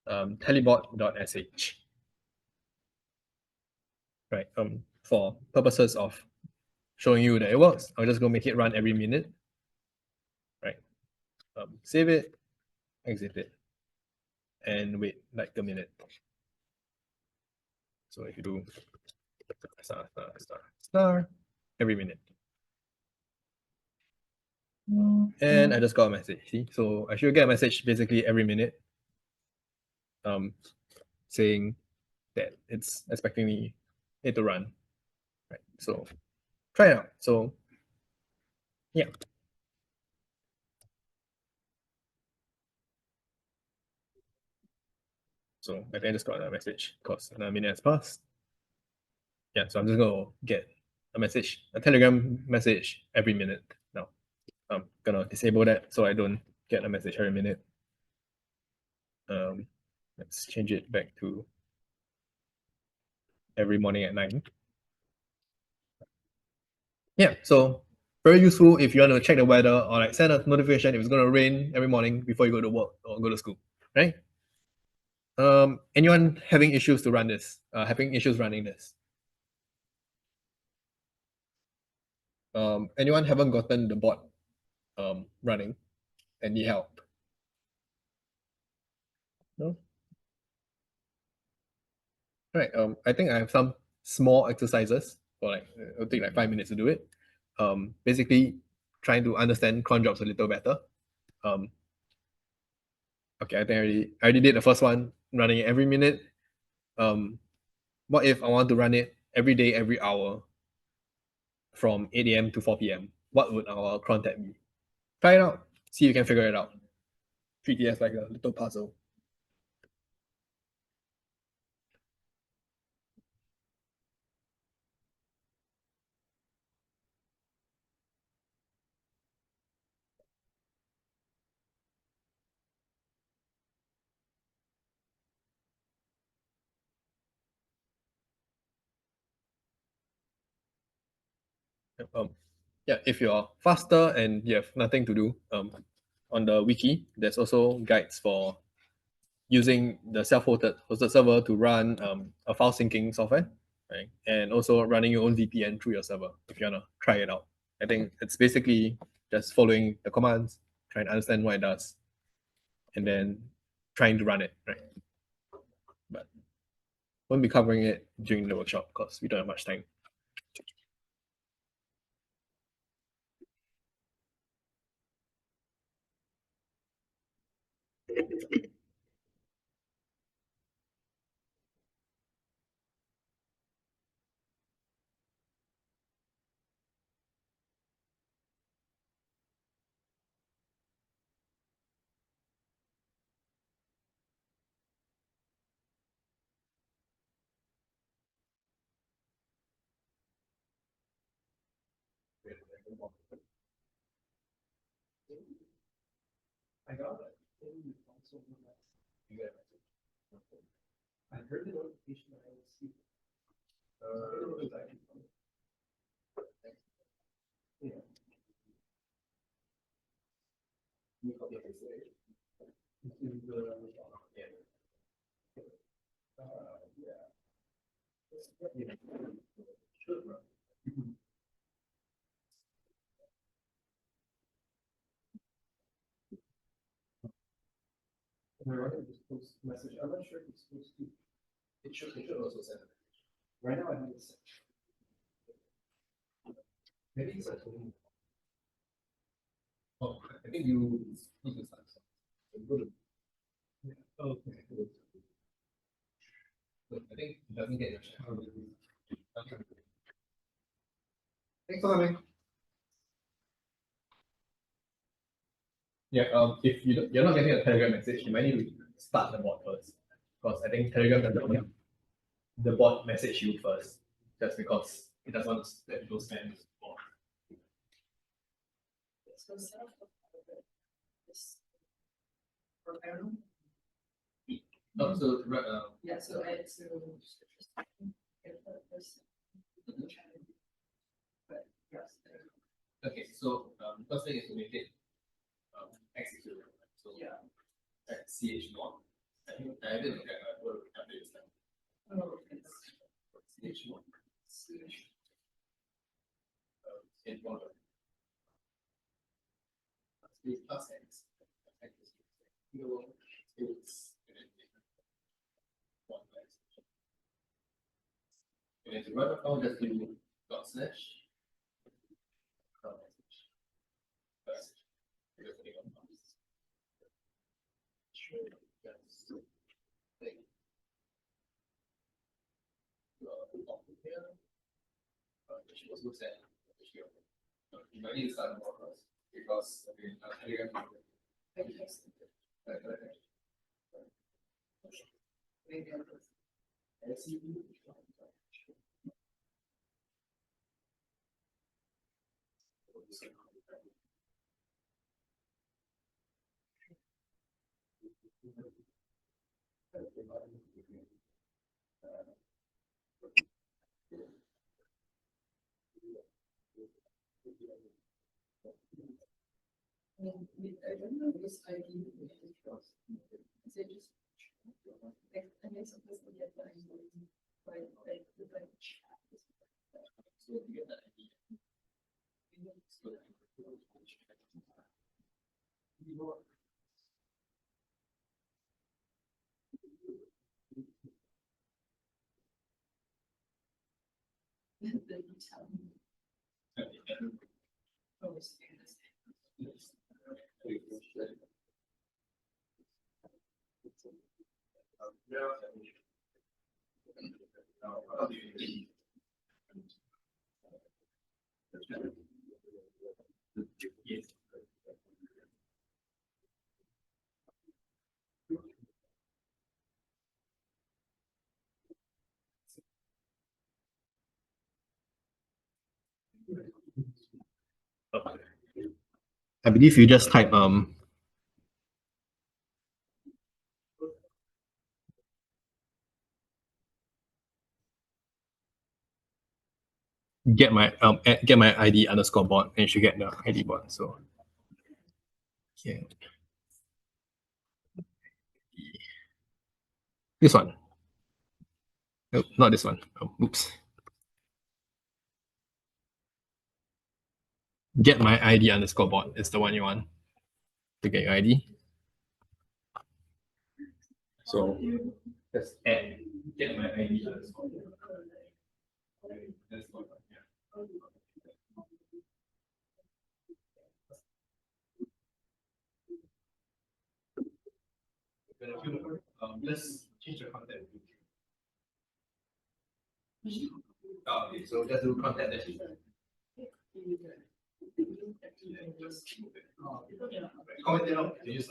telebot.sh. Right. For purposes of showing you that it works, I'll just go make it run every minute. Right. Save it, exit it, and wait like a minute. So if you do star every minute. And I just got a message. See, so I should get a message basically every minute, saying that it's expecting it to run. Right. So try it out. So yeah. So I think I just got a message because a minute has passed. Yeah, so I'm just gonna get a message, a Telegram message every minute now. I'm gonna disable that so I don't get a message every minute. Let's change it back to every morning at 9. Yeah, so very useful if you want to check the weather or like send a notification if it's gonna rain every morning before you go to work or go to school, right? Anyone having issues to run this? Having issues running this? Anyone haven't gotten the bot running and need help? No? Right. I think I have some small exercises for like it'll take like 5 minutes to do it. Basically trying to understand cron jobs a little better. Okay, I think I already did the first one, running it every minute. What if I want to run it every day, every hour from 8 a.m. to 4 p.m.? What would our cron tab be? Try it out. See if you can figure it out. Treat it as like a little puzzle. Yeah, if you're faster and you have nothing to do, on the wiki, there's also guides for using the self-hosted server to run a file syncing software, right? And also running your own VPN through your server if you wanna try it out. I think it's basically just following the commands, trying to understand what it does, and then trying to run it, right? But won't be covering it during the workshop because we don't have much time. I got it. I heard the notification that I received. Yeah. Just post message. I'm not sure if it's supposed to. It should also send it. Right now I have it set. Maybe it's like. Oh, I think you need to start. Yeah. Okay. Look, I think it doesn't get your share. Okay. Thanks for coming. Yeah, if you're not getting a Telegram message, you might need to start the bot first. Because I think Telegram doesn't want the bot message you first. Just because it doesn't want to let people spam this bot. So set up this program. Oh, so Yeah, so I had to. But yes. okay, so first thing is to make it execute. So Yeah. ch1. I didn't look at what update is that. Oh, it's ch1. In one of plus x. It's one place. And to run a file, just do dot slash. You might need to start more first because Telegram. maybe I'm I don't know this ID. Is it just I guess I'm supposed to get that. Like, then you tell me. Oh, it's I believe you just type get my ID underscore bot, and you should get the ID bot. So yeah, this one. Nope, not this one. Oh, oops. Get my ID underscore bot is the one you want to get your ID. So just add get my ID underscore. Let's change the content. Okay, so just do content dash. Comment it out. Use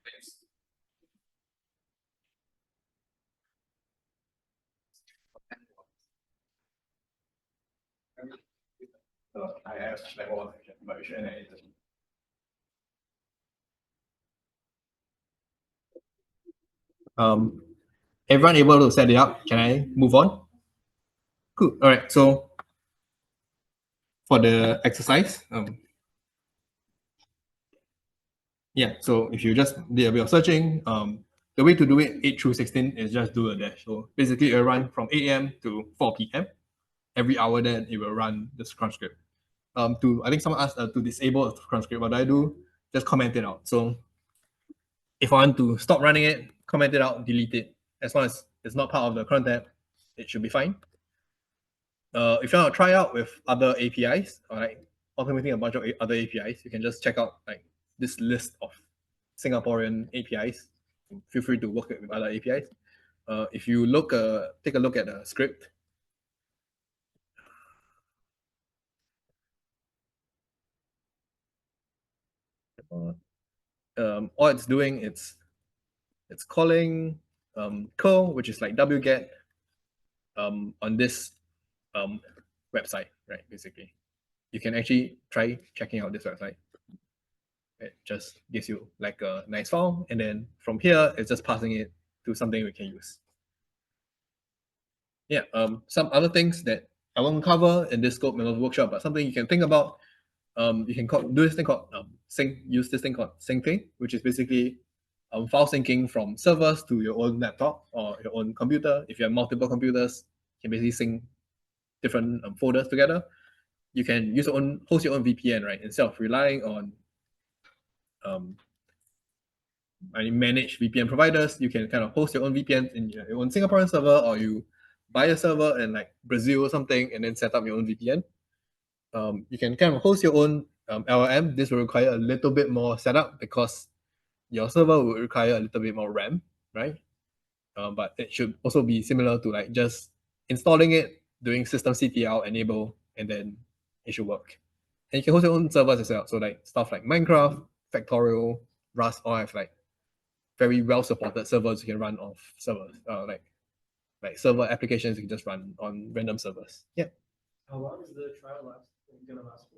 Thanks. I have like one section, but we should end it. Everyone able to set it up? Can I move on? Cool. All right. So for the exercise, yeah. So if you just did a bit of searching, the way to do it 8 through 16 is just do a dash. So basically, it will run from 8 a.m. to 4 p.m. Every hour, then it will run the Scrum script. I think someone asked to disable the Scrum script. What do I do? Just comment it out. So if I want to stop running it, comment it out, delete it. As long as it's not part of the current tab, it should be fine. If you want to try out with other APIs or like automating a bunch of other APIs, you can just check out like this list of Singaporean APIs. Feel free to work with other APIs. If you take a look at the script, all it's doing it's calling curl, which is like wget on this website, right? Basically, you can actually try checking out this website. It just gives you like a nice file, and then from here it's just passing it to something we can use. Yeah, some other things that I won't cover in this scope and workshop, but something you can think about. You can do this thing called use this thing called syncing, which is basically file syncing from servers to your own laptop or your own computer. If you have multiple computers, you can basically sync different folders together. You can host your own VPN, right? Instead of relying on managed VPN providers, you can kind of host your own VPN in your own Singaporean server, or you buy a server in like Brazil or something and then set up your own VPN. You can kind of host your own LLM. This will require a little bit more setup because your server will require a little bit more RAM, right? But it should also be similar to like just installing it, doing systemctl enable, and then it should work. And you can host your own servers as well. So like stuff like Minecraft, Factorial, Rust, all have like very well supported servers you can run off servers. Like server applications you can just run on random servers. Yeah. How long is the trial gonna last for?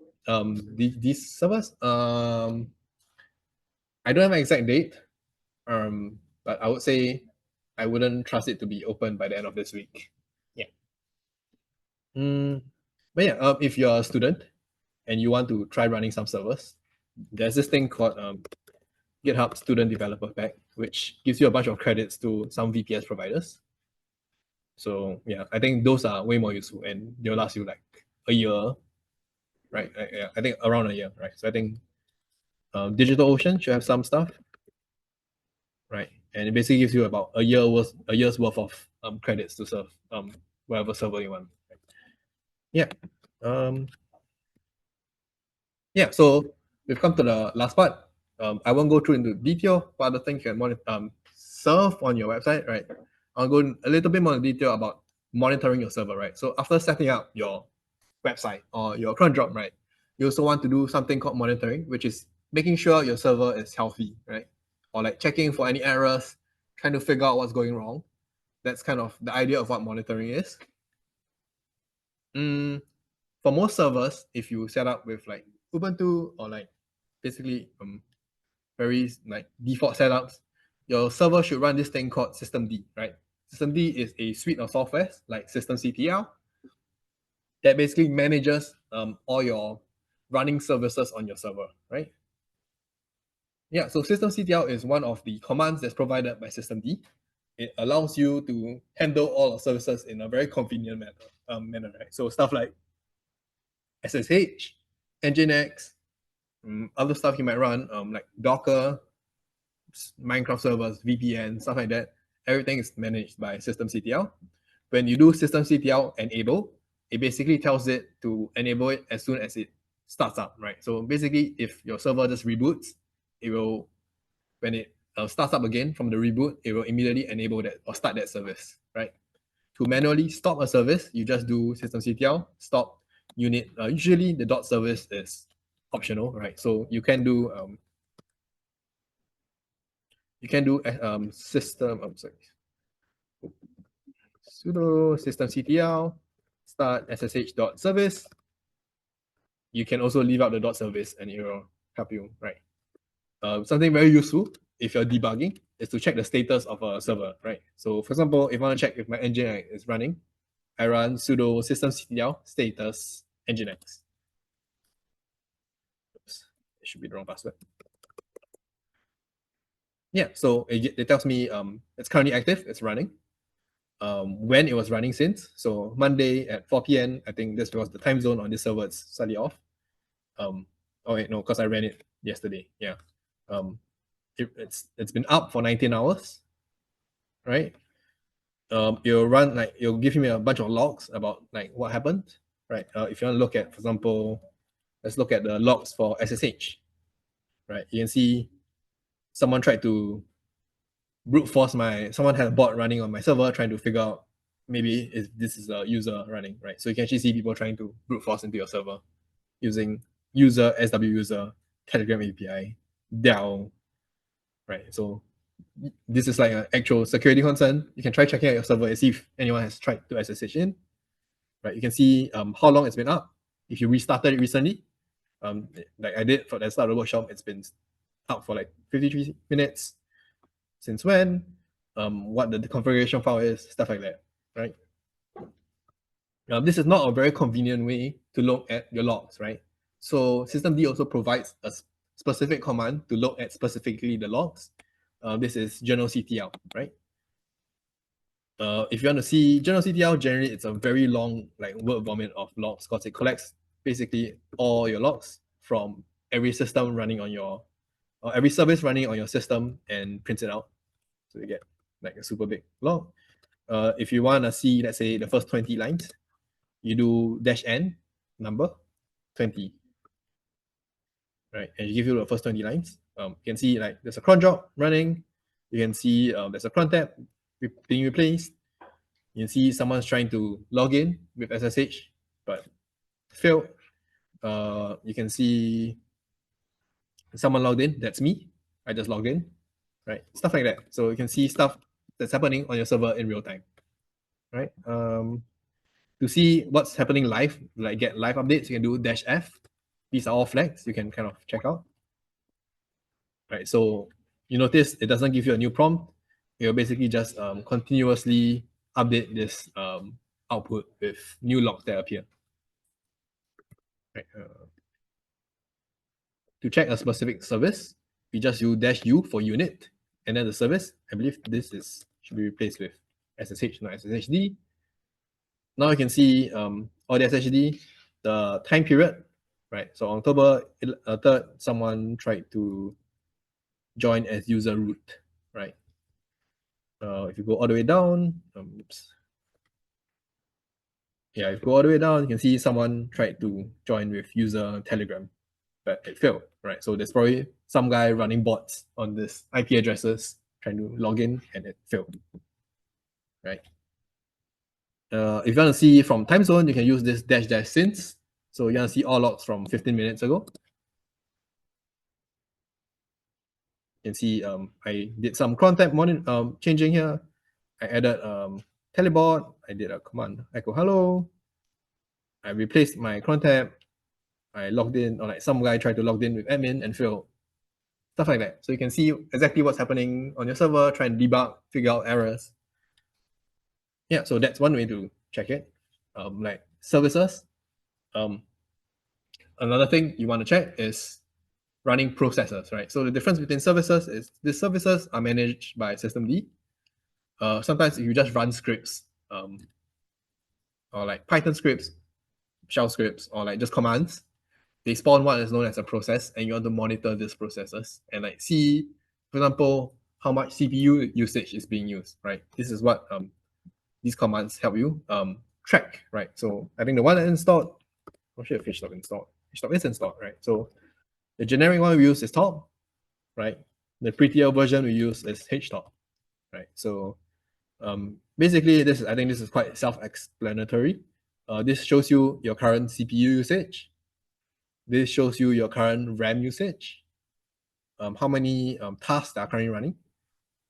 These servers, I don't have an exact date, but I would say I wouldn't trust it to be open by the end of this week. Yeah. But yeah, if you're a student and you want to try running some servers, there's this thing called GitHub Student Developer Pack, which gives you a bunch of credits to some VPS providers. So yeah, I think those are way more useful and they'll last you like a year, right? Yeah, I think around a year, right? So I think DigitalOcean should have some stuff, right? And it basically gives you about a year's worth of credits to serve whatever server you want. Right? Yeah. Yeah, so we've come to the last part. I won't go through into detail, but the things you can serve on your website, right? I'll go in a little bit more detail about monitoring your server, right? So after setting up your website or your cron job, right, you also want to do something called monitoring, which is making sure your server is healthy, right? Or like checking for any errors, trying to figure out what's going wrong. That's kind of the idea of what monitoring is. For most servers, if you set up with like Ubuntu or like basically very like default setups, your server should run this thing called systemd, right? Systemd is a suite of software like systemctl that basically manages all your running services on your server, right? Yeah, so systemctl is one of the commands that's provided by systemd. It allows you to handle all the services in a very convenient manner, right? So stuff like SSH, Nginx, other stuff you might run, like Docker, Minecraft servers, VPN, stuff like that. Everything is managed by systemctl. When you do systemctl enable, it basically tells it to enable it as soon as it starts up, right? So basically, if your server just reboots, it will, when it starts up again from the reboot, it will immediately enable that or start that service, right? To manually stop a service, you just do systemctl stop unit. Usually, the dot service is optional, right? So you can do system. I'm sorry. Sudo systemctl start ssh.service. You can also leave out the dot service and it will help you, right? Something very useful if you're debugging is to check the status of a server, right? So for example, if I want to check if my Nginx is running, I run sudo systemctl status Nginx. Oops, it should be the wrong password. Yeah, so it tells me it's currently active, it's running. When it was running since. So Monday at 4 p.m. I think this was the time zone on this server. It's slightly off. Oh wait, no, because I ran it yesterday. Yeah. It's been up for 19 hours, right? It'll run like it'll give me a bunch of logs about like what happened, right? If you want to look at, for example, let's look at the logs for SSH, right? You can see someone tried to brute force someone had a bot running on my server trying to figure out maybe if this is a user running, right? So you can actually see people trying to brute force into your server using user, SW user, Telegram API, DAO, right? So this is like an actual security concern. You can try checking out your server and see if anyone has tried to SSH in, right? You can see how long it's been up. If you restarted it recently, like I did for the start of the workshop, it's been up for like 53 minutes. Since when, what the configuration file is, stuff like that, right? This is not a very convenient way to look at your logs, right? So systemd also provides a specific command to look at specifically the logs. This is journalctl, right? If you want to see journalctl, generally it's a very long like word vomit of logs because it collects basically all your logs from every system running on your, or every service running on your system and prints it out. So you get like a super big log. If you want to see, let's say, the first 20 lines, you do -n number 20, right? And you give you the first 20 lines. You can see like there's a cron job running. You can see there's a cron tab being replaced. You can see someone's trying to log in with SSH, but failed. You can see someone logged in. That's me. I just logged in, right? Stuff like that. So you can see stuff that's happening on your server in real time, right? To see what's happening live, like get live updates, you can do -f. These are all flags you can kind of check out. Right, so you notice it doesn't give you a new prompt. It will basically just continuously update this output with new logs that appear. Right. To check a specific service, we just use -u for unit, and then the service, I believe this should be replaced with SSH, not SSHD. Now you can see all the SSHD, the time period, right? So on October 3rd, someone tried to join as user root, right? If you go all the way down, oops. Yeah, if you go all the way down, you can see someone tried to join with user Telegram, but it failed, right? So there's probably some guy running bots on this IP addresses trying to log in, and it failed, right? If you want to see from time zone, you can use this -- since. So you want to see all logs from 15 minutes ago. You can see I did some cron type changing here. I added telebot. I did a command echo hello. I replaced my cron tab. I logged in, or like some guy tried to log in with admin and failed. Stuff like that. So you can see exactly what's happening on your server, try and debug, figure out errors. Yeah, so that's one way to check it. Like services. Another thing you want to check is running processes, right? So the difference between services is the services are managed by systemd. Sometimes if you just run scripts, or like Python scripts, shell scripts, or like just commands, they spawn what is known as a process, and you want to monitor these processes and like see, for example, how much CPU usage is being used, right? This is what these commands help you track, right? So I think the one that installed, oh shit, fhtop installed. Fhtop is installed, right? So the generic one we use is top, right? The prettier version we use is htop, right? So basically, I think this is quite self-explanatory. This shows you your current CPU usage. This shows you your current RAM usage, how many tasks that are currently running.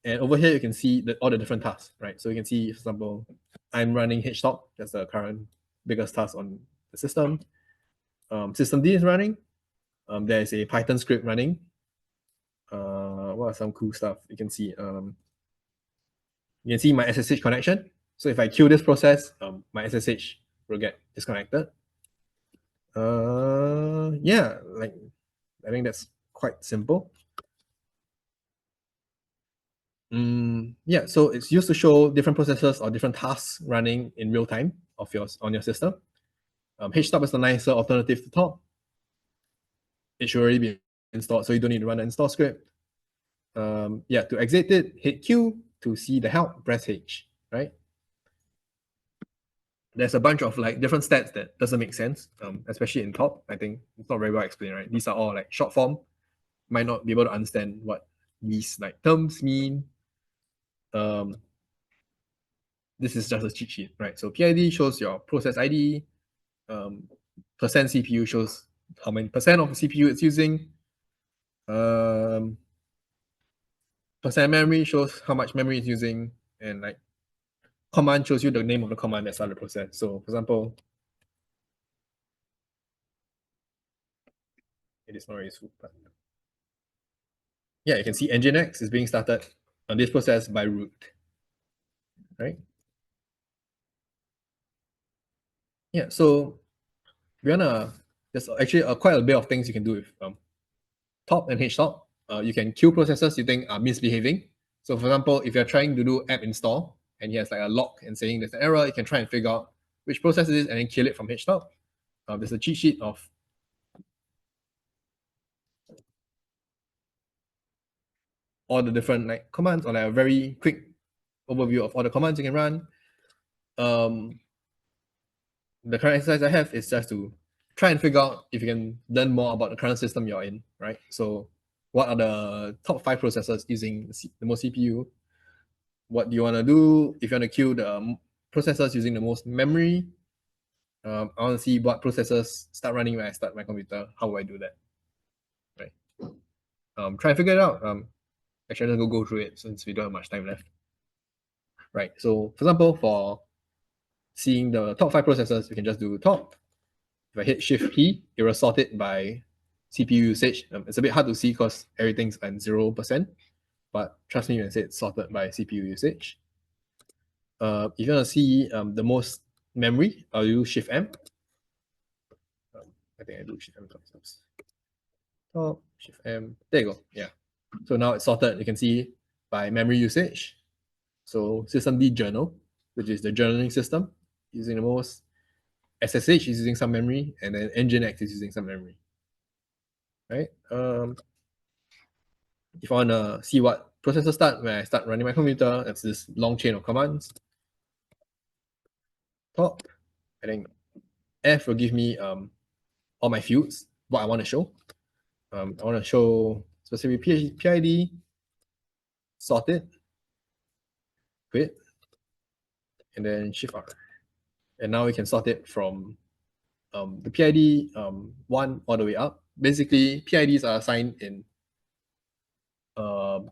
And over here, you can see all the different tasks, right? So you can see, for example, I'm running htop. That's the current biggest task on the system. Systemd is running. There is a Python script running. What are some cool stuff? You can see my SSH connection. So if I kill this process, my SSH will get disconnected. Yeah, like I think that's quite simple. Yeah, so it's used to show different processes or different tasks running in real time on your system. htop is the nicer alternative to top. It should already be installed, so you don't need to run an install script. Yeah, to exit it, hit Q. To see the help, press H, right? There's a bunch of like different stats that doesn't make sense, especially in top. I think it's not very well explained, right? These are all like short form. Might not be able to understand what these like terms mean. This is just a cheat sheet, right? So PID shows your process ID. Percent CPU shows how many percent of the CPU it's using. Percent memory shows how much memory it's using, and like command shows you the name of the command that started the process. So for example, it is not very useful, but yeah, you can see Nginx is being started on this process by root, right? Yeah, so there's actually quite a bit of things you can do with top and htop. You can kill processes you think are misbehaving. So for example, if you're trying to do app install and he has like a lock and saying there's an error, you can try and figure out which process it is and then kill it from htop. There's a cheat sheet of all the different like commands, or like a very quick overview of all the commands you can run. The current exercise I have is just to try and figure out if you can learn more about the current system you're in, right? So what are the top 5 processors using the most CPU? What do you want to do if you want to kill the processors using the most memory? I want to see what processors start running when I start my computer. How do I do that? Right. Try and figure it out. Actually, I'm going to go through it since we don't have much time left. Right. So for example, for seeing the top 5 processors, we can just do top. If I hit Shift P, it will sort it by CPU usage. It's a bit hard to see because everything's at 0%, but trust me when I say it's sorted by CPU usage. If you want to see the most memory, I'll use Shift M. I think I do Shift M. Oh, Shift M. There you go. Yeah. So now it's sorted. You can see by memory usage. So systemd journal, which is the journaling system, using the most. SSH is using some memory, and then Nginx is using some memory. Right? If I want to see what processor start, when I start running my computer, that's this long chain of commands. Top, I think F will give me all my fields, what I want to show. I want to show specifically PID, sort it, quit, and then Shift R. And now we can sort it from the PID 1 all the way up. Basically, PIDs are assigned in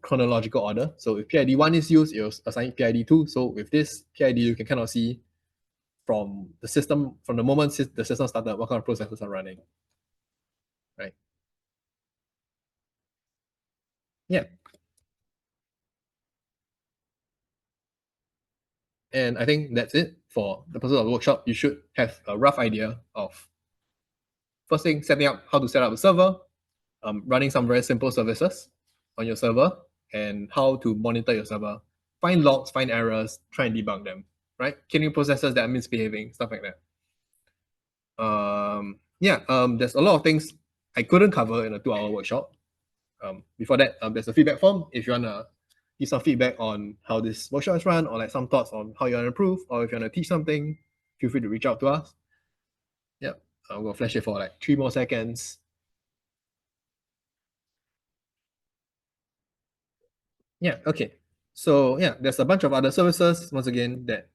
chronological order. So if PID 1 is used, you'll assign PID 2. So with this PID, you can kind of see from the system, from the moment the system started, what kind of processes are running. Right? Yeah. And I think that's it for the purpose of the workshop. You should have a rough idea of, first thing, setting up how to set up a server, running some very simple services on your server, and how to monitor your server, find logs, find errors, try and debug them, right? Killing processes that are misbehaving, stuff like that. There's a lot of things I couldn't cover in a 2-hour workshop. Before that, there's a feedback form. If you want to give some feedback on how this workshop is run, or like some thoughts on how you want to improve, or if you want to teach something, feel free to reach out to us. Yep, I'm going to flash it for like 3 more seconds. Yeah, okay. So yeah, there's a bunch of other services, once again, that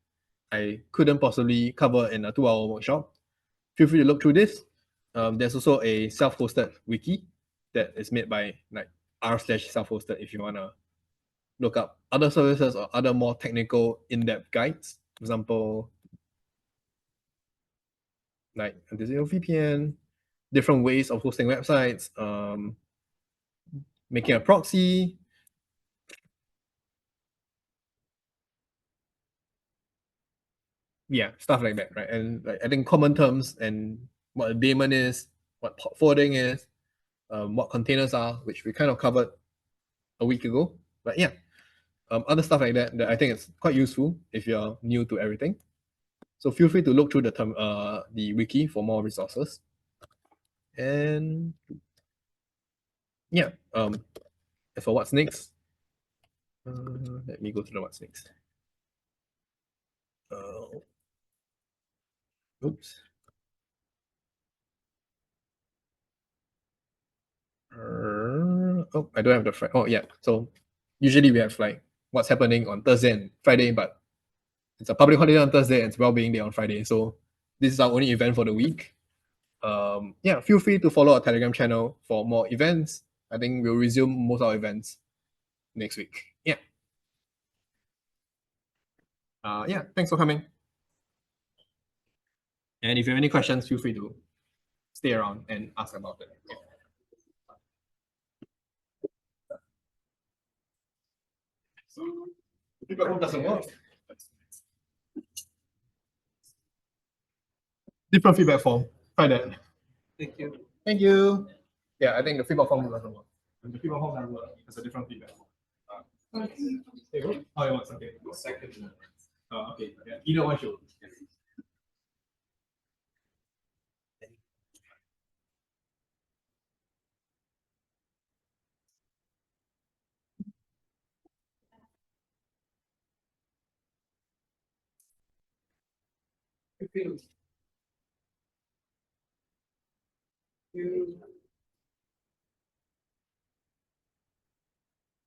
I couldn't possibly cover in a 2-hour workshop. Feel free to look through this. There's also a self-hosted wiki that is made by like r/self-hosted if you want to look up other services or other more technical in-depth guides. For example, like VPN, different ways of hosting websites, making a proxy, yeah, stuff like that, right? And like, I think common terms and what a daemon is, what port forwarding is, what containers are, which we kind of covered a week ago. But yeah, other stuff like that I think it's quite useful if you're new to everything. So feel free to look through the wiki for more resources. And yeah, as for what's next, let me go to the what's next. Oops. I don't have the Friday. Oh yeah, so usually we have like what's happening on Thursday and Friday, but it's a public holiday on Thursday and it's well-being day on Friday. So this is our only event for the week. Yeah, feel free to follow our Telegram channel for more events. I think we'll resume most of our events next week. Yeah. Yeah, thanks for coming. And if you have any questions, feel free to stay around and ask about it. Yeah. Feedback form doesn't work. Different feedback form. Try that. Thank you. Thank you. Yeah, I think the feedback form doesn't work. And the feedback form doesn't work. It's a different feedback form. Oh, it works. Okay. Second. Okay. Yeah. Either one should.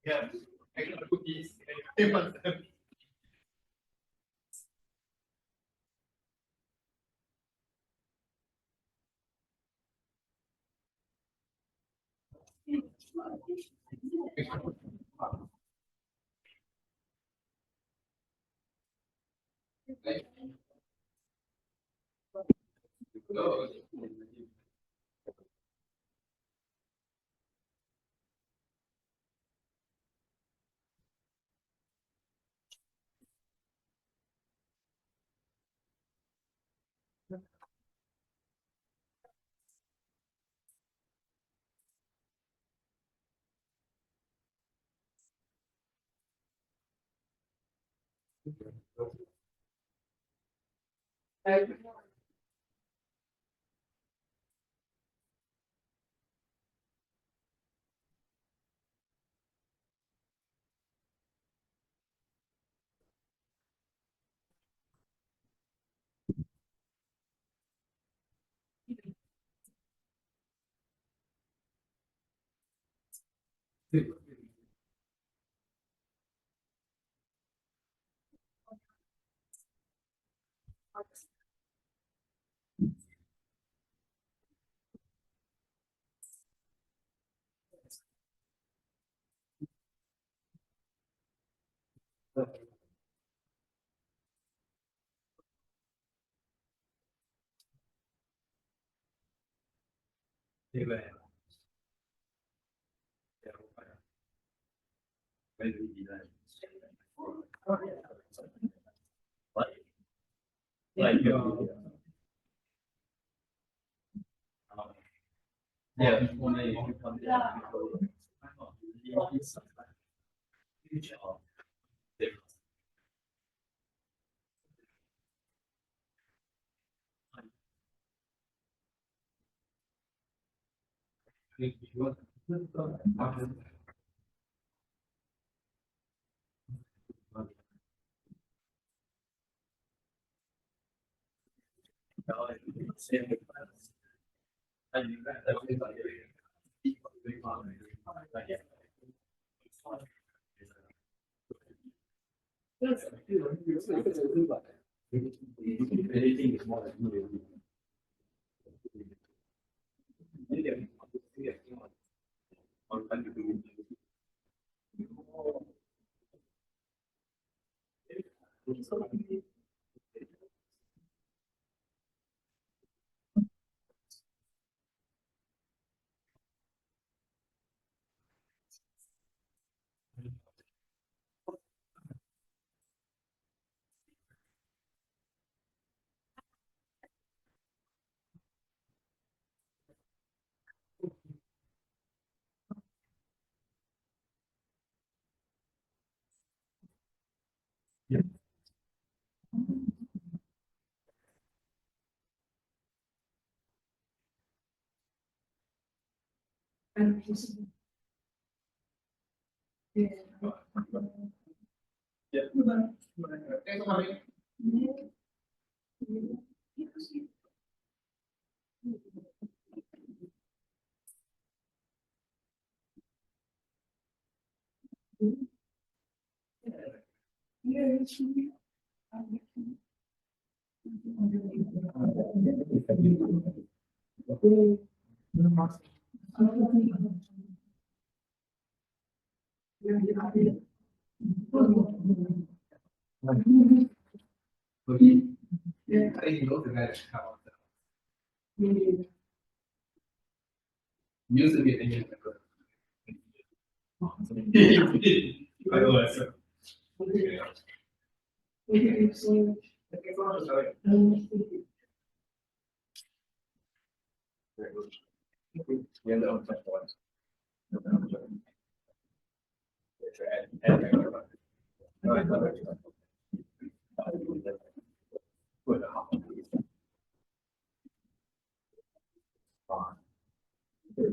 Yeah. I gotta put these.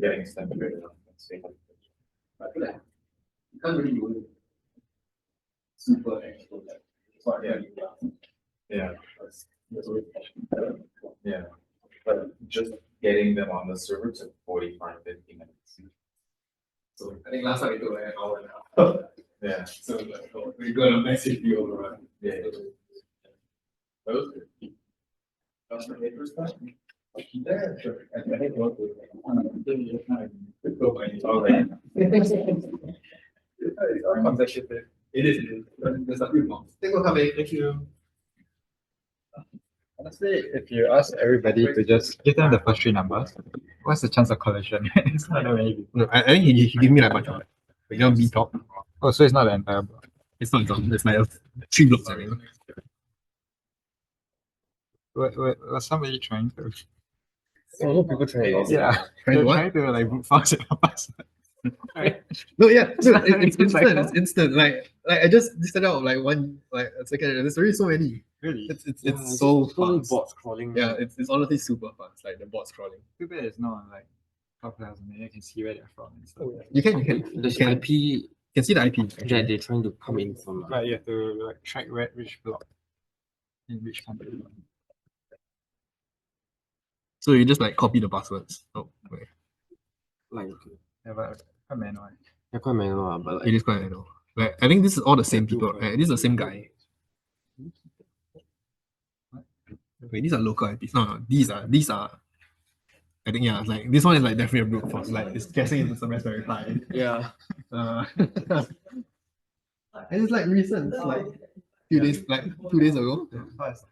Getting separated on the same. I feel like you can't really do it super extra. Yeah. Yeah. But just getting them on the server took 45, 50 minutes. So I think last time we took like an hour and a half. Yeah. So like, oh, we got a massive view overrun. Yeah. That was good. That's my papers back. Yeah, sure. I think we'll do it. Go by it. All right. Our contact ship there. It is. There's a few more. Thank you for coming. Thank you. Honestly, if you ask everybody to just give them the first three numbers, what's the chance of collision? It's not that many people. No, I think he give me like much of it. But you know, B top. Oh, so it's not the entire block. It's not. It's like 3 blocks. I think. Was somebody trying to? So a lot of people try it. Yeah, Trying they're to what? trying to like brute force your password. No, yeah, It's dude, not it's it's like instant. It's instant. Like I just listed out like one like a second. There's already so many. Really? It's so many fast. bots crawling. Yeah, it's honestly super fast. Like the bots crawling. Too bad it's not on like Clubhouse, and then you can see where they're from and stuff. You can There's can, IP can see the IP. that actually. they're trying to come in from. But you have to like track which block in which country. So you just like copy the passwords. Oh, wait. Like Yeah, but quite manual. they're quite manual, but It like is quite I know. Like I think this is all the same people, right? This is the same guy. Wait, these are local IPs. No, these are. I think yeah, like this one is like definitely a brute force. Like it's guessing it's the Raspberry Pi. yeah. And it's like recent. It's like few days, like 2 days ago. Fast.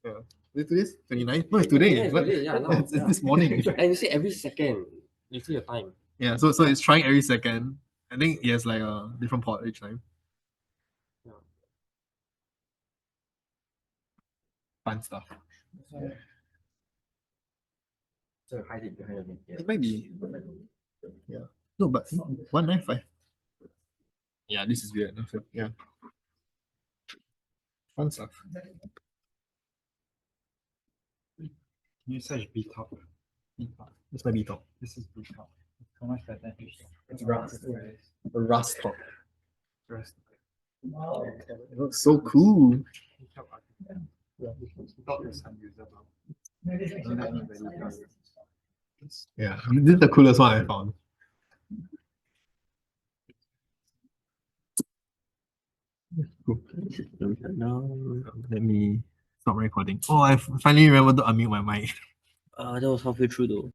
Is it 2 days? 29? No, it's today. Yeah, it's What? today, yeah, now, It's this morning. And you see every second, you see your time. Yeah, so it's trying every second. I think it has like a different port each time. Yeah. Fun stuff. So hide it behind your name. It might be. Yeah. No, but 195. Yeah, this is weird. Yeah. Fun stuff. Can you search BTOP? BTOP. This might be top. This is BTOP. It's so much better than HTOP. It's Rust. Rust top. Rest. It looks so cool. BTOP architect. BTOP is unusable. Don't let anybody use it. Yeah, this is the coolest one I found. Cool. Now, let me stop recording. Oh, I finally remembered to unmute my mic. That was halfway through though.